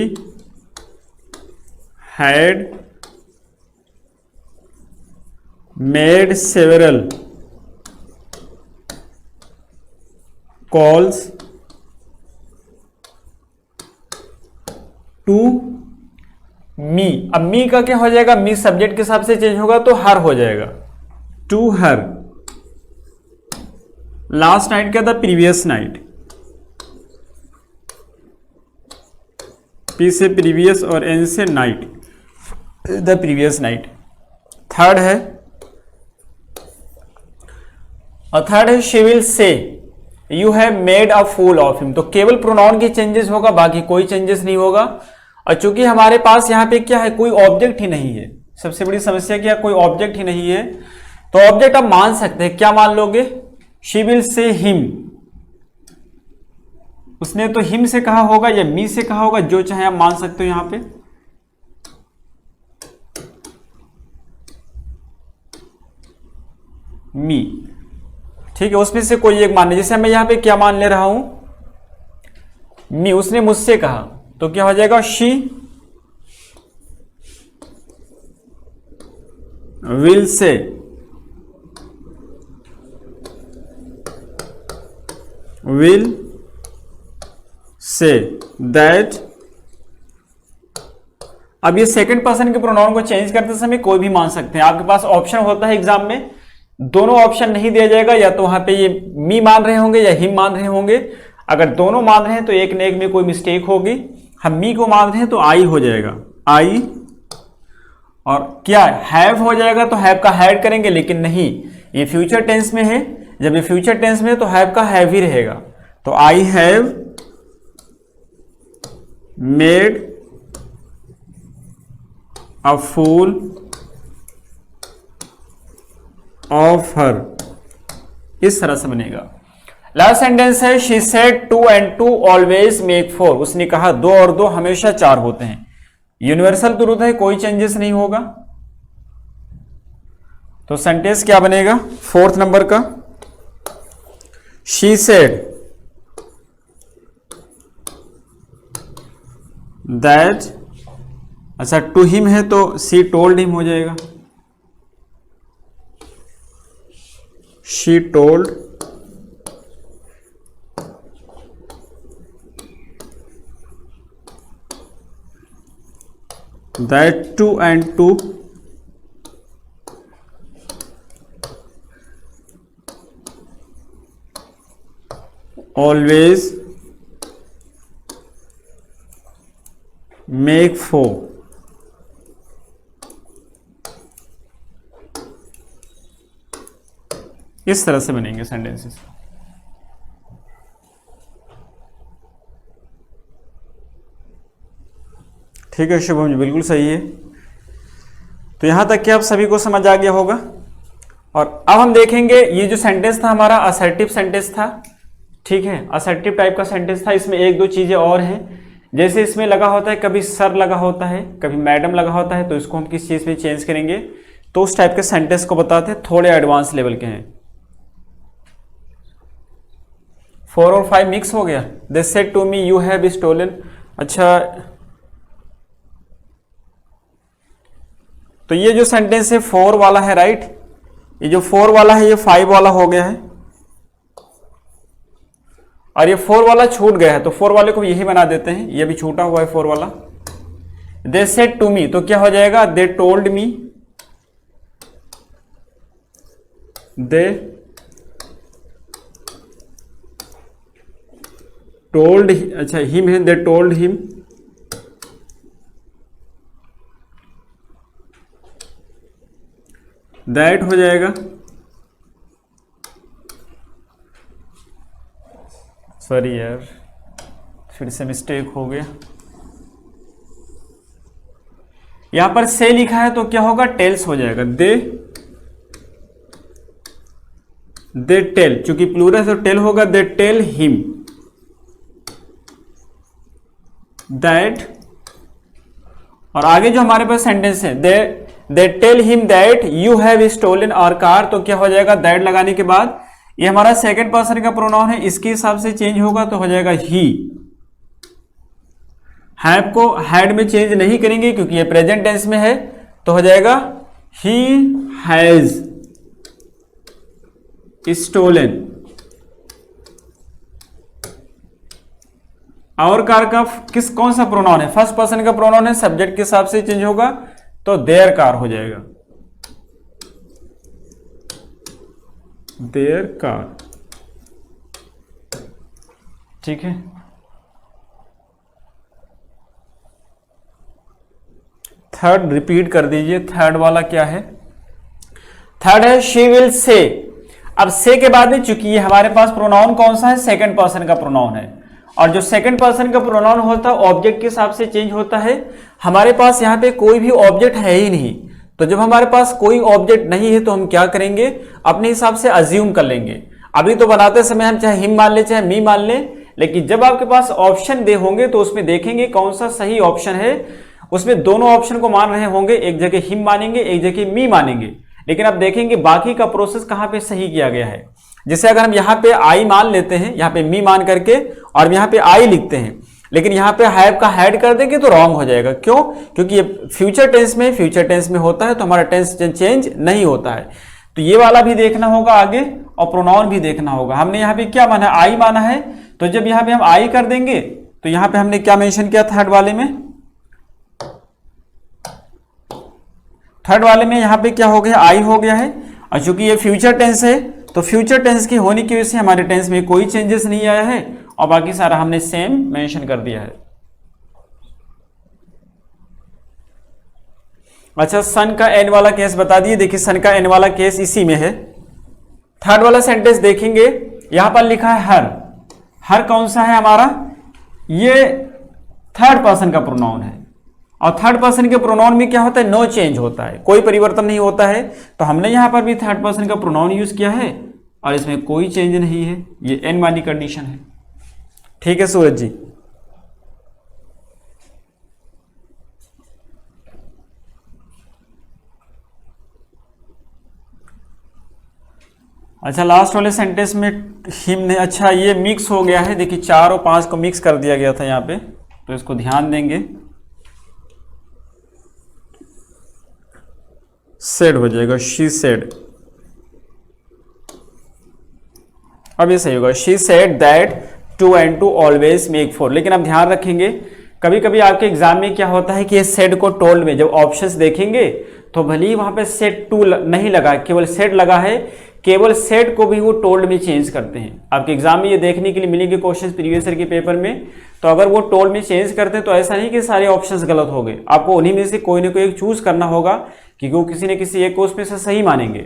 had made several calls to me। अब मी का क्या हो जाएगा, मी सब्जेक्ट के हिसाब से चेंज होगा तो हर हो जाएगा, टू हर। लास्ट नाइट क्या था, प्रीवियस नाइट, पी से प्रीवियस और एन से night, the previous night. Third है, और थर्ड है she will say you have made a fool of him, तो केवल प्रोनाउन की चेंजेस होगा, बाकी कोई चेंजेस नहीं होगा। और चूंकि हमारे पास यहाँ पे क्या है, कोई ऑब्जेक्ट ही नहीं है, सबसे बड़ी समस्या क्या, कोई ऑब्जेक्ट ही नहीं है, तो ऑब्जेक्ट आप मान सकते हैं, क्या मान लोगे, शी विल से हिम, उसने तो हिम से कहा होगा या मी से कहा होगा, जो चाहे आप मान सकते हो यहां पे। मी, ठीक है, उसमें से कोई एक मान, जैसे मैं यहां पे क्या मान ले रहा हूं, मी, उसने मुझसे कहा, तो क्या हो जाएगा, शी विल से, विल से दैट। अब ये सेकंड पर्सन के प्रोनाउन को चेंज करते समय कोई भी मान सकते हैं, आपके पास ऑप्शन होता है एग्जाम में, दोनों ऑप्शन नहीं दिया जाएगा, या तो वहां पे ये मी मान रहे होंगे या हिम मान रहे होंगे। अगर दोनों मान रहे हैं तो एक न एक में कोई मिस्टेक होगी, हम मी को मान रहे हैं तो आई हो जाएगा, आई, और क्या हैव हो जाएगा, तो हैव का हैड करेंगे, लेकिन नहीं, ये फ्यूचर टेंस में है, जब ये फ्यूचर टेंस में है तो हैव का हैव ही रहेगा, तो I have made a fool of her, इस तरह से बनेगा। लास्ट सेंटेंस है she said 2 and 2 always make 4, उसने कहा 2 और 2 हमेशा 4 होते हैं, यूनिवर्सल ट्रूथ है, कोई चेंजेस नहीं होगा। तो सेंटेंस क्या बनेगा, फोर्थ नंबर का, शी सेड दैट, अच्छा टू हिम है तो शी टोल्ड हिम हो जाएगा, she told that 2 and 2 always make 4, इस तरह से बनेंगे सेंटेंसेस। ठीक है शुभम जी, बिल्कुल सही है। तो यहां तक क्या आप सभी को समझ आ गया होगा। और अब हम देखेंगे ये जो सेंटेंस था हमारा असर्टिव सेंटेंस था, ठीक है, असर्टिव टाइप का सेंटेंस था। इसमें एक दो चीजें और हैं, जैसे इसमें लगा होता है कभी सर लगा होता है, कभी मैडम लगा होता है, तो इसको हम किस चीज में चेंज करेंगे, तो उस टाइप के सेंटेंस को बताते हैं, थोड़े एडवांस लेवल के हैं। 4 और 5 मिक्स हो गया। They said to me you have stolen, अच्छा तो ये जो सेंटेंस है 4 वाला है, राइट, ये जो 4 वाला है ये 5 वाला हो गया है, और ये 4 वाला छूट गया है तो 4 वाले को यही बना देते हैं, ये भी छूटा हुआ है 4 वाला। दे सेड टू मी, तो क्या हो जाएगा, they told me, they told, अच्छा हिम है, दे टोल्ड हिम, दैट हो जाएगा, सॉरी यार फिर से मिस्टेक हो गया, यहां पर से लिखा है तो क्या होगा, टेल्स हो जाएगा, दे टेल, चूंकि प्लूरल है तो टेल होगा, दे टेल हिम दैट, और आगे जो हमारे पास सेंटेंस है, they tell him that you have stolen our car, तो क्या हो जाएगा, दैट लगाने के बाद ये हमारा सेकंड पर्सन का प्रोनाउन है, इसके हिसाब से चेंज होगा तो हो जाएगा ही। हैव को हैड में चेंज नहीं करेंगे क्योंकि ये प्रेजेंट टेंस में है, तो हो जाएगा he has stolen. Our car का कौन सा प्रोनाउन है, फर्स्ट पर्सन का प्रोनाउन है, सब्जेक्ट के हिसाब से चेंज होगा तो देयर कार हो जाएगा, देयर कार, ठीक है। थर्ड रिपीट कर दीजिए, थर्ड वाला क्या है, थर्ड है शी विल से। अब से के बाद में चूंकि ये हमारे पास प्रोनाउन कौन सा है, सेकंड पर्सन का प्रोनाउन है, और जो सेकंड पर्सन का प्रोनाउन होता है ऑब्जेक्ट के हिसाब से चेंज होता है। हमारे पास यहाँ पे कोई भी ऑब्जेक्ट है ही नहीं, तो जब हमारे पास कोई ऑब्जेक्ट नहीं है तो हम क्या करेंगे, अपने हिसाब से अज्यूम कर लेंगे। अभी तो बनाते समय हम चाहे हिम मान ले चाहे मी मान ले, लेकिन जब आपके पास ऑप्शन दे होंगे तो उसमें देखेंगे कौन सा सही ऑप्शन है, उसमें दोनों ऑप्शन को मान रहे होंगे, एक जगह हिम मानेंगे एक जगह मी मानेंगे, लेकिन अब देखेंगे बाकी का प्रोसेस कहां पे सही किया गया है। जैसे अगर हम यहाँ पे आई मान लेते हैं, यहाँ पे मी मान करके, और यहाँ पे आई लिखते हैं, लेकिन यहाँ पे हैव का हैड कर देंगे तो रॉन्ग हो जाएगा। क्यों? क्योंकि ये फ्यूचर टेंस में होता है तो हमारा टेंस चेंज नहीं होता है। तो ये वाला भी देखना होगा आगे, और प्रोनाउन भी देखना होगा। हमने यहाँ पे क्या माना, आई माना है, तो जब यहाँ पे हम आई कर देंगे तो यहाँ पे हमने क्या मेंशन किया, थर्ड वाले में यहाँ पे क्या हो गया, आई हो गया है। और चूंकि ये फ्यूचर टेंस है तो फ्यूचर टेंस की होने की वजह से हमारे टेंस में कोई चेंजेस नहीं आया है, और बाकी सारा हमने सेम मेंशन कर दिया है। अच्छा, सन का एन वाला केस बता दिए। देखिए सन का एन वाला केस इसी में है। थर्ड वाला सेंटेंस देखेंगे, यहां पर लिखा है हर। हर कौन सा है हमारा, ये थर्ड पर्सन का प्रोनाउन है, और थर्ड पर्सन के प्रोनाउन में क्या होता है, नो चेंज होता है, कोई परिवर्तन नहीं होता है। तो हमने यहां पर भी थर्ड पर्सन का प्रोनाउन यूज किया है और इसमें कोई चेंज नहीं है, ये एन वाली कंडीशन है। ठीक है सूरज जी। अच्छा, लास्ट वाले सेंटेंस में हिम ने, अच्छा ये मिक्स हो गया है। देखिए 4 और 5 को मिक्स कर दिया गया था यहाँ पे, तो इसको ध्यान देंगे, सेड हो जाएगा, शी सेड। अब ये सही होगा, she said that 2 and 2 always make 4। लेकिन आप ध्यान रखेंगे, कभी कभी आपके एग्जाम में क्या होता है कि ये सेड को टोल्ड में जब ऑप्शंस देखेंगे तो भले ही वहां पे सेड टू नहीं लगा, केवल सेड लगा है, केवल सेड को भी वो टोल्ड में चेंज करते हैं। आपके एग्जाम में ये देखने के लिए मिलेंगे क्वेश्चन प्रीवियस ईयर के पेपर में। तो अगर वो टोल्ड में चेंज करते हैं तो ऐसा नहीं कि सारे ऑप्शंस गलत हो गए, आपको उन्हीं में से कोई ना कोई एक चूज करना होगा, क्योंकि वो किसी न किसी एक को उसमें से सही मानेंगे।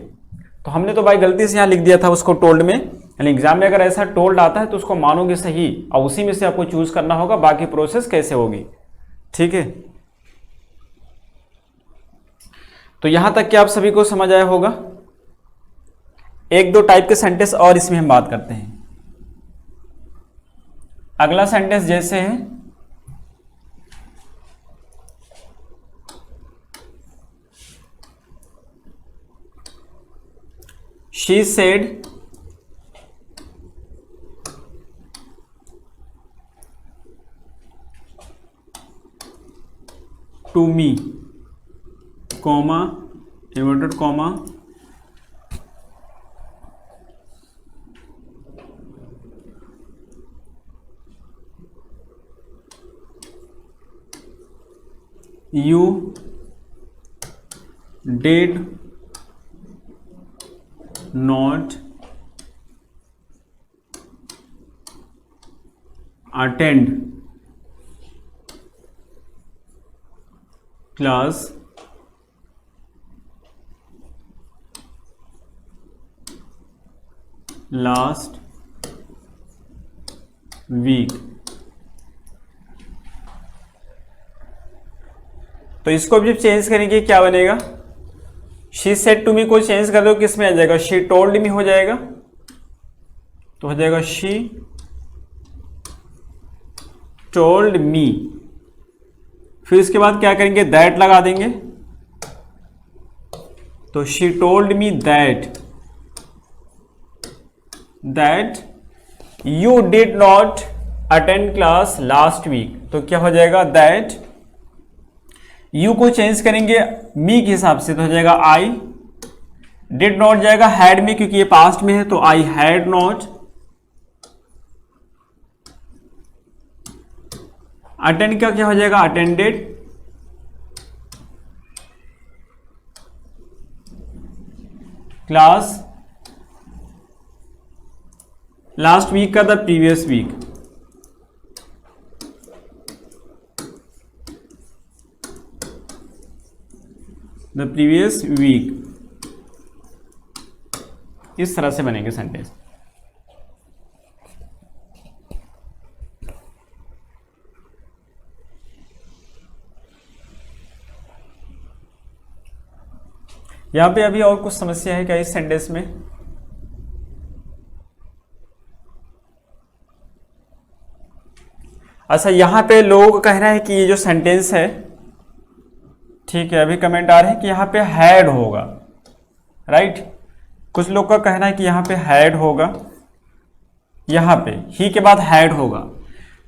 तो हमने तो भाई गलती से यहाँ लिख दिया था उसको टोल्ड में, यानी एग्जाम में अगर ऐसा टोल्ड आता है तो उसको मानोगे सही, और उसी में से आपको चूज करना होगा बाकी प्रोसेस कैसे होगी। ठीक है, तो यहां तक कि आप सभी को समझ आया होगा। 1-2 टाइप के सेंटेंस और इसमें हम बात करते हैं। अगला सेंटेंस जैसे है, she said to me, comma, inverted comma, you did not attend class last week. तो इसको भी चेंज करेंगे, क्या बनेगा? शी सेड टू मी को चेंज कर दो, किस में आ जाएगा? शी टोल्ड मी हो जाएगा, तो हो जाएगा शी टोल्ड मी। फिर इसके बाद क्या करेंगे? दैट लगा देंगे, तो she told me that you did not attend class last week. तो क्या हो जाएगा? दैट यू को चेंज करेंगे मी के हिसाब से, तो हो जाएगा आई। डिड नॉट जाएगा हैड में, क्योंकि ये पास्ट में है, तो आई हैड नॉट। अटेंड का क्या हो जाएगा? अटेंडेड। क्लास लास्ट वीक का the previous week. The previous week. इस तरह से बनेंगे सेंटेंस। यहां पे अभी और कुछ समस्या है क्या इस सेंटेंस में? अच्छा, यहां पे लोगों का कहना है कि ये जो सेंटेंस है, ठीक है, अभी कमेंट आ रहे हैं कि यहां पे हैड होगा, राइट। कुछ लोग का कहना है कि यहां पे हैड होगा, यहां पे ही के बाद हैड होगा।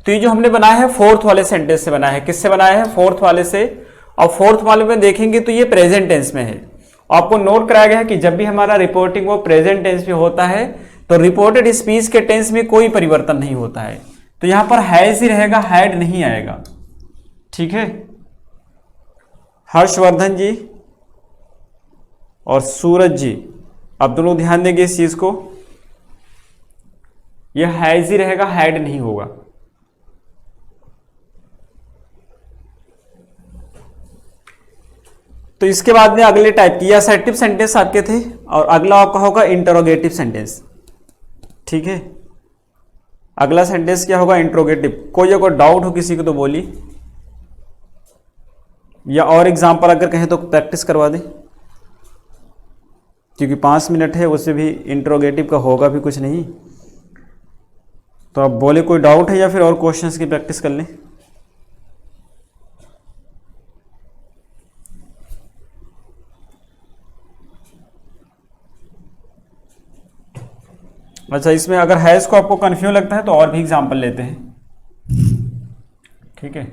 तो ये जो हमने बनाया है फोर्थ वाले सेंटेंस से बनाया है। किससे बनाया है? फोर्थ वाले से। और फोर्थ वाले में देखेंगे तो ये प्रेजेंट टेंस में है। आपको नोट कराया गया है कि जब भी हमारा रिपोर्टिंग वो प्रेजेंट टेंस में होता है तो रिपोर्टेड स्पीच के टेंस में कोई परिवर्तन नहीं होता है। तो यहां पर हैज ही रहेगा, हैड नहीं आएगा, ठीक है। हर्षवर्धन जी और सूरज जी, आप दोनों ध्यान देंगे इस चीज को, यह हैज ही रहेगा, हैड नहीं होगा। तो इसके बाद में अगले टाइप की असर्टिव सेंटेंस आपके थे, और अगला आपका होगा इंटरोगेटिव सेंटेंस, ठीक है। अगला सेंटेंस क्या होगा? इंट्रोगेटिव। कोई अगर डाउट हो किसी को तो बोली, या और एग्जांपल अगर कहें तो प्रैक्टिस करवा दें, क्योंकि 5 मिनट है, उससे भी इंट्रोगेटिव का होगा भी कुछ नहीं। तो आप बोले कोई डाउट है, या फिर और क्वेश्चंस की प्रैक्टिस कर लें। अच्छा, इसमें अगर हैज को आपको कंफ्यूज लगता है तो और भी एग्जांपल लेते हैं, ठीक है।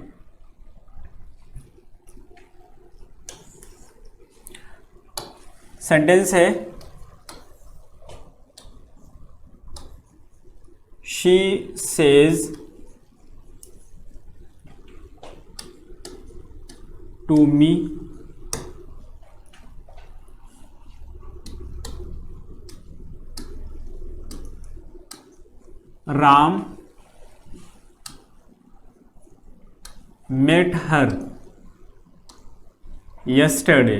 सेंटेंस है she says to me Ram met her yesterday.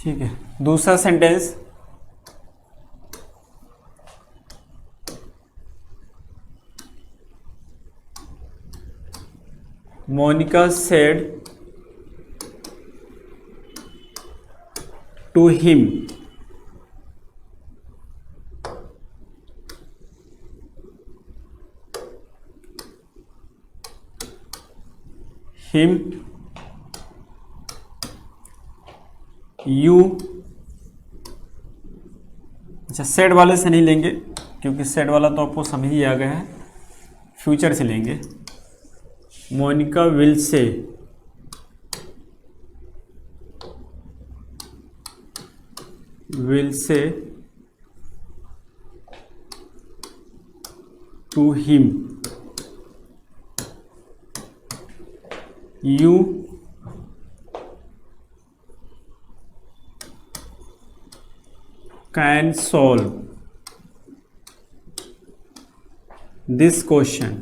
ठीक है। दूसरा sentence, Monika said to him you। अच्छा, सेड वाले से नहीं लेंगे क्योंकि सेड वाला तो आपको समझ ही आ गया है, फ्यूचर से लेंगे। Monika will say to him, you can solve this question.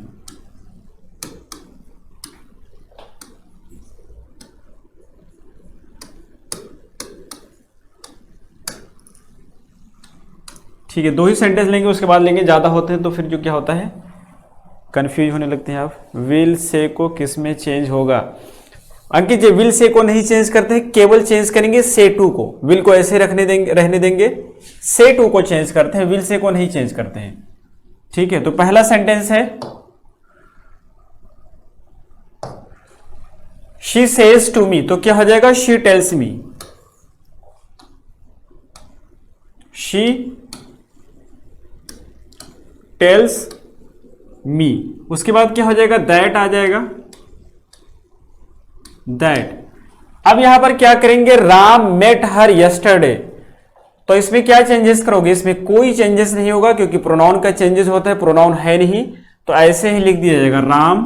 ठीक है, 2 ही सेंटेंस लेंगे, उसके बाद लेंगे, ज़्यादा होते हैं तो फिर जो क्या होता है कंफ्यूज होने लगते हैं आप। विल से को किस में चेंज होगा? अंकित जी विल से को नहीं चेंज करते हैं, केवल चेंज करेंगे से टू को। विल को ऐसे रहने देंगे, से टू को चेंज करते हैं, विल से को नहीं चेंज करते हैं। ठीक है, तो पहला सेंटेंस है शी सेज टू मी, तो क्या हो जाएगा she tells me, she tells me. उसके बाद क्या हो जाएगा दैट आ जाएगा, दैट। अब यहां पर क्या करेंगे राम मेट हर यस्टरडे, तो इसमें क्या चेंजेस करोगे? इसमें कोई चेंजेस नहीं होगा क्योंकि प्रोनाउन का चेंजेस होता है, प्रोनाउन है नहीं, तो ऐसे ही लिख दिया जाएगा राम,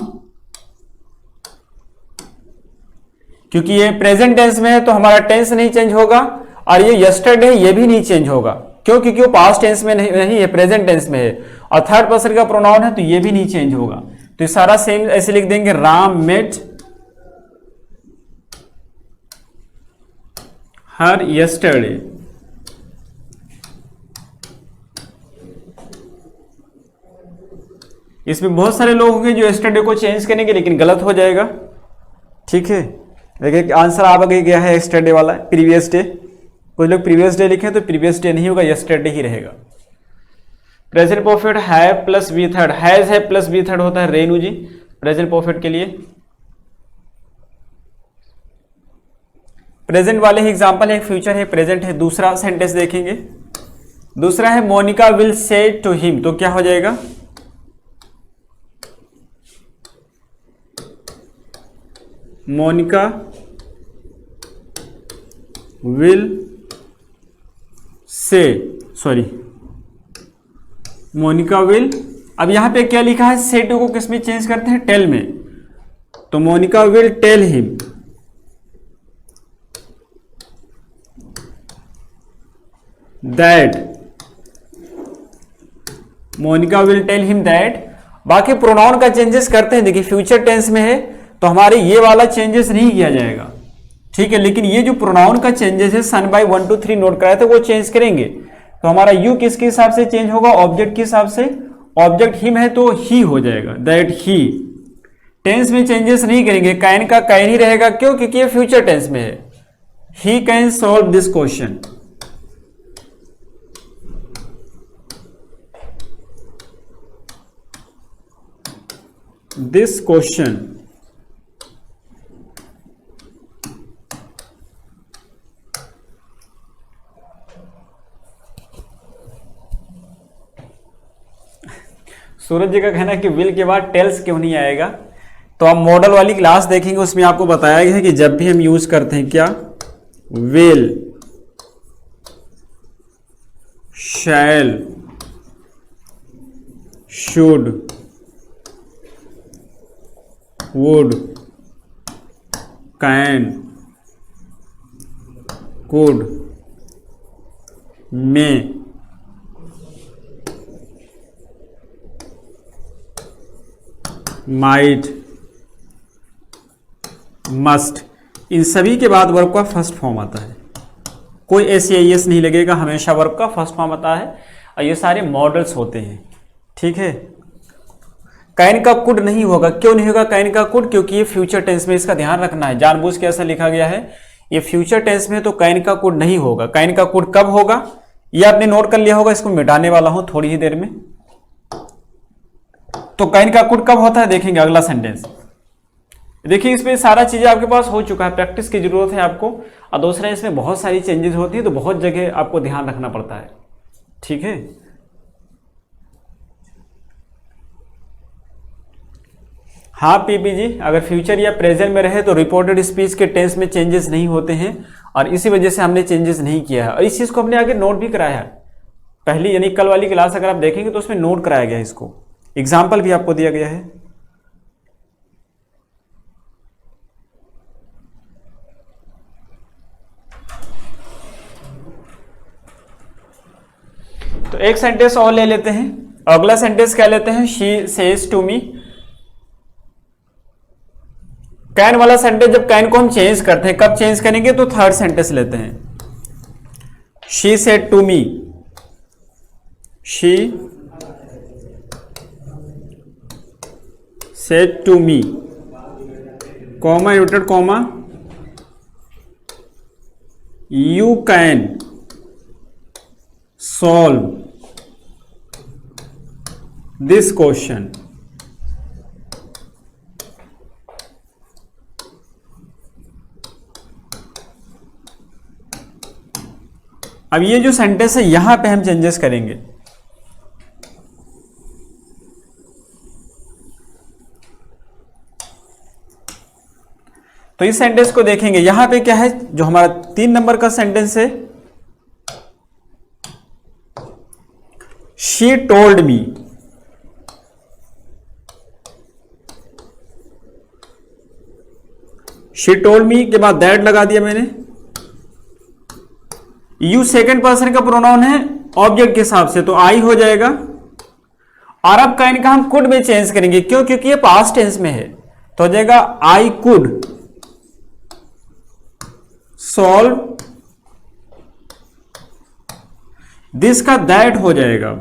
क्योंकि ये प्रेजेंट टेंस में है तो हमारा टेंस नहीं चेंज होगा, और ये यस्टरडे है ये भी नहीं चेंज होगा, क्यों? क्योंकि वो पास्ट टेंस में नहीं है, प्रेजेंट टेंस में है, और थर्ड पर्सन का प्रोनाउन है तो ये भी नहीं चेंज होगा। तो ये सारा सेम ऐसे लिख देंगे राम मेट हर यस्टरडे। इसमें बहुत सारे लोग होंगे जो यस्टरडे को चेंज करेंगे लेकिन गलत हो जाएगा। ठीक है, देखिए आंसर आ गया है यस्टरडे वाला, प्रीवियस डे। कुछ लोग प्रीवियस डे लिखे तो प्रीवियस डे नहीं होगा, यस्टरडे ही रहेगा। Present perfect have plus B third, has है प्लस बी थर्ड होता है रेनू जी प्रेजेंट परफेक्ट के लिए। प्रेजेंट वाले ही एग्जांपल है, फ्यूचर है, प्रेजेंट है। दूसरा सेंटेंस देखेंगे, दूसरा है Monika will say to him, तो क्या हो जाएगा Monika will say, sorry Monika will, अब यहां पे क्या लिखा है से टू को किस में चेंज करते हैं टेल में, तो Monika will tell him that, Monika will tell him that. बाकी प्रोनाउन का चेंजेस करते हैं, देखिए फ्यूचर टेंस में है तो हमारे ये वाला चेंजेस नहीं किया जाएगा। ठीक है, लेकिन ये जो प्रोनाउन का चेंजेस है सन बाय 1 2 3 नोट कराए थे वो चेंज करेंगे। तो हमारा यू किसके हिसाब से चेंज होगा? ऑब्जेक्ट के हिसाब से। ऑब्जेक्ट हिम है तो ही हो जाएगा दैट ही। टेंस में चेंजेस नहीं करेंगे, कैन का कैन ही रहेगा, क्यों? क्योंकि ये फ्यूचर टेंस में है। He can solve this question, this question. Suraj ji का कहना है कि विल के बाद टेल्स क्यों नहीं आएगा, तो आप मॉडल वाली क्लास देखेंगे, उसमें आपको बताया गया है कि जब भी हम यूज करते हैं क्या will, shall, should, would, can, could, may, might, must, इन सभी के बाद वर्ब का फर्स्ट फॉर्म आता है। कोई एस नहीं लगेगा, हमेशा वर्ब का फर्स्ट फॉर्म आता है, और ये सारे मॉडल्स होते हैं। ठीक है, कैन का कुड नहीं होगा, क्यों नहीं होगा कैन का कुड? क्योंकि ये फ्यूचर टेंस में, इसका ध्यान रखना है, जानबूझ के ऐसा लिखा गया है, ये फ्यूचर टेंस में तो कैन का कुड नहीं होगा। कैन का कुड कब होगा ये आपने नोट कर लिया होगा, इसको मिटाने वाला हूं थोड़ी ही देर में। तो कैन का कुड कब होता है देखेंगे अगला सेंटेंस। देखिए इसमें सारा चीजें आपके पास हो चुका है, प्रैक्टिस की जरूरत है आपको, और दूसरा इसमें बहुत सारी चेंजेस होती है तो बहुत जगह आपको ध्यान रखना पड़ता है। ठीक है, हाँ पीपी जी, अगर फ्यूचर या प्रेजेंट में रहे तो रिपोर्टेड स्पीच के टेंस में चेंजेस नहीं होते हैं, और इसी वजह से हमने चेंजेस नहीं किया है, और इस चीज को हमने आगे नोट भी कराया है। पहली यानी कल वाली क्लास अगर आप देखेंगे तो उसमें नोट कराया गया है इसको, एग्जाम्पल भी आपको दिया गया है। तो एक सेंटेंस और ले लेते हैं। अगला सेंटेंस क्या लेते हैं, she says to me. Can वाला सेंटेंस जब कैन को हम चेंज करते हैं, कब चेंज करेंगे, तो थर्ड सेंटेंस लेते हैं। She said to me, she said to me, comma inverted comma, you can solve this question. अब ये जो सेंटेंस है यहां पे हम चेंजेस करेंगे। तो इस सेंटेंस को देखेंगे, यहां पे क्या है, जो हमारा 3 नंबर का सेंटेंस है, she told me. She told मी के बाद दैट लगा दिया मैंने। यू सेकंड पर्सन का प्रोनाउन है ऑब्जेक्ट के हिसाब से, तो आई हो जाएगा। और अब का इनका हम कुड में चेंज करेंगे, क्यों, क्योंकि ये पास्ट टेंस में है, तो हो जाएगा आई कुड सॉल्व दिस, का दैट हो जाएगा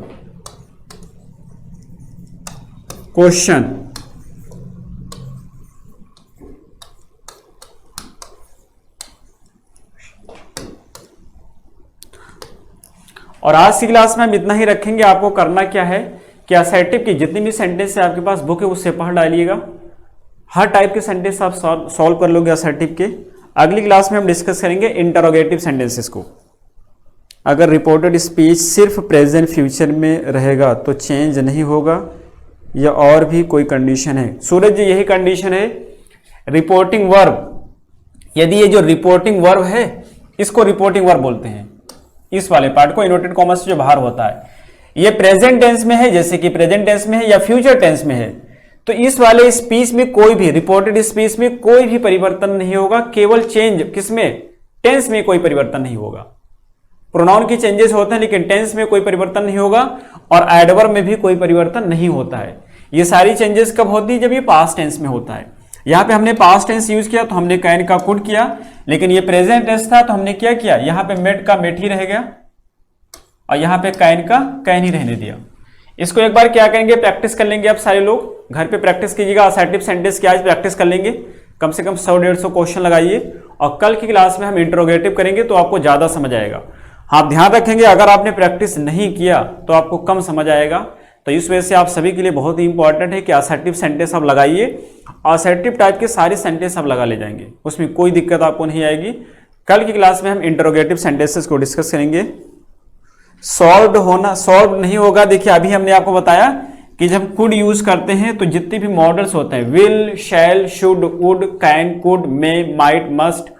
क्वेश्चन। और आज की क्लास में हम इतना ही रखेंगे। आपको करना क्या है कि असर्टिव की जितनी भी सेंटेंस है आपके पास बुक है उससे पढ़ डालिएगा। हर टाइप के सेंटेंस आप सॉल्व कर लोगे असर्टिव के। अगली क्लास में हम डिस्कस करेंगे इंटरोगेटिव सेंटेंसेस को। अगर रिपोर्टेड स्पीच सिर्फ प्रेजेंट फ्यूचर में रहेगा तो चेंज नहीं होगा, या और भी कोई कंडीशन है। सूरज जी यही कंडीशन है। रिपोर्टिंग वर्ब, यदि ये जो रिपोर्टिंग वर्ब है इसको रिपोर्टिंग वर्ब बोलते हैं, इस वाले पार्ट को इन्वर्टेड कॉमा से जो बाहर होता है, ये प्रेजेंट टेंस में है, जैसे कि प्रेजेंट टेंस में है या फ्यूचर टेंस में है, तो इस वाले स्पीच में कोई भी रिपोर्टेड स्पीच में कोई भी परिवर्तन नहीं होगा। केवल चेंज किसमें, टेंस में कोई परिवर्तन नहीं होगा। प्रोनाउन की चेंजेस होते हैं लेकिन टेंस में कोई परिवर्तन नहीं होगा, और एडवर्ब में भी कोई परिवर्तन नहीं होता है। ये सारी चेंजेस कब होती है, जब ये पास्ट टेंस में होता है। यहां पे हमने पास्ट टेंस यूज किया तो हमने कैन का कुड किया, लेकिन ये प्रेजेंट टेंस था तो हमने क्या किया, यहां पे मेट का मेट ही रह गया और यहां पे कैन का कैन ही रहने दिया। इसको एक बार क्या करेंगे, प्रैक्टिस कर लेंगे। आप सारे लोग घर पे प्रैक्टिस कीजिएगा। असर्टिव सेंटेंस की आज प्रैक्टिस कर लेंगे, कम से कम 100-150 क्वेश्चन लगाइए, और कल की क्लास में हम इंटरोगेटिव करेंगे तो आपको ज्यादा समझ आएगा। आप ध्यान रखेंगे, अगर आपने प्रैक्टिस नहीं किया तो आपको कम समझ आएगा। तो इस वजह से आप सभी के लिए बहुत ही इंपॉर्टेंट है कि असर्टिव सेंटेंस आप लगाइए। असर्टिव टाइप के सारे सेंटेंस आप लगा ले जाएंगे, उसमें कोई दिक्कत आपको नहीं आएगी। कल की क्लास में हम इंटरोगेटिव सेंटेंसेस को डिस्कस करेंगे। सॉल्व्ड होना, सॉल्व नहीं होगा। देखिए अभी हमने आपको बताया कि जब कुड यूज करते हैं तो जितने भी मॉडल्स होते हैं, will, shall, should, would, can, could, may, might, must,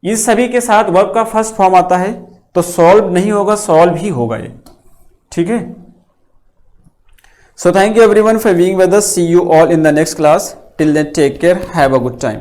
इस सभी के साथ वर्ब का फर्स्ट फॉर्म आता है, तो सॉल्व नहीं होगा, सॉल्व ही होगा ये। ठीक है। So thank you everyone for being with us. See you all in the next class. Till then, take care. Have a good time.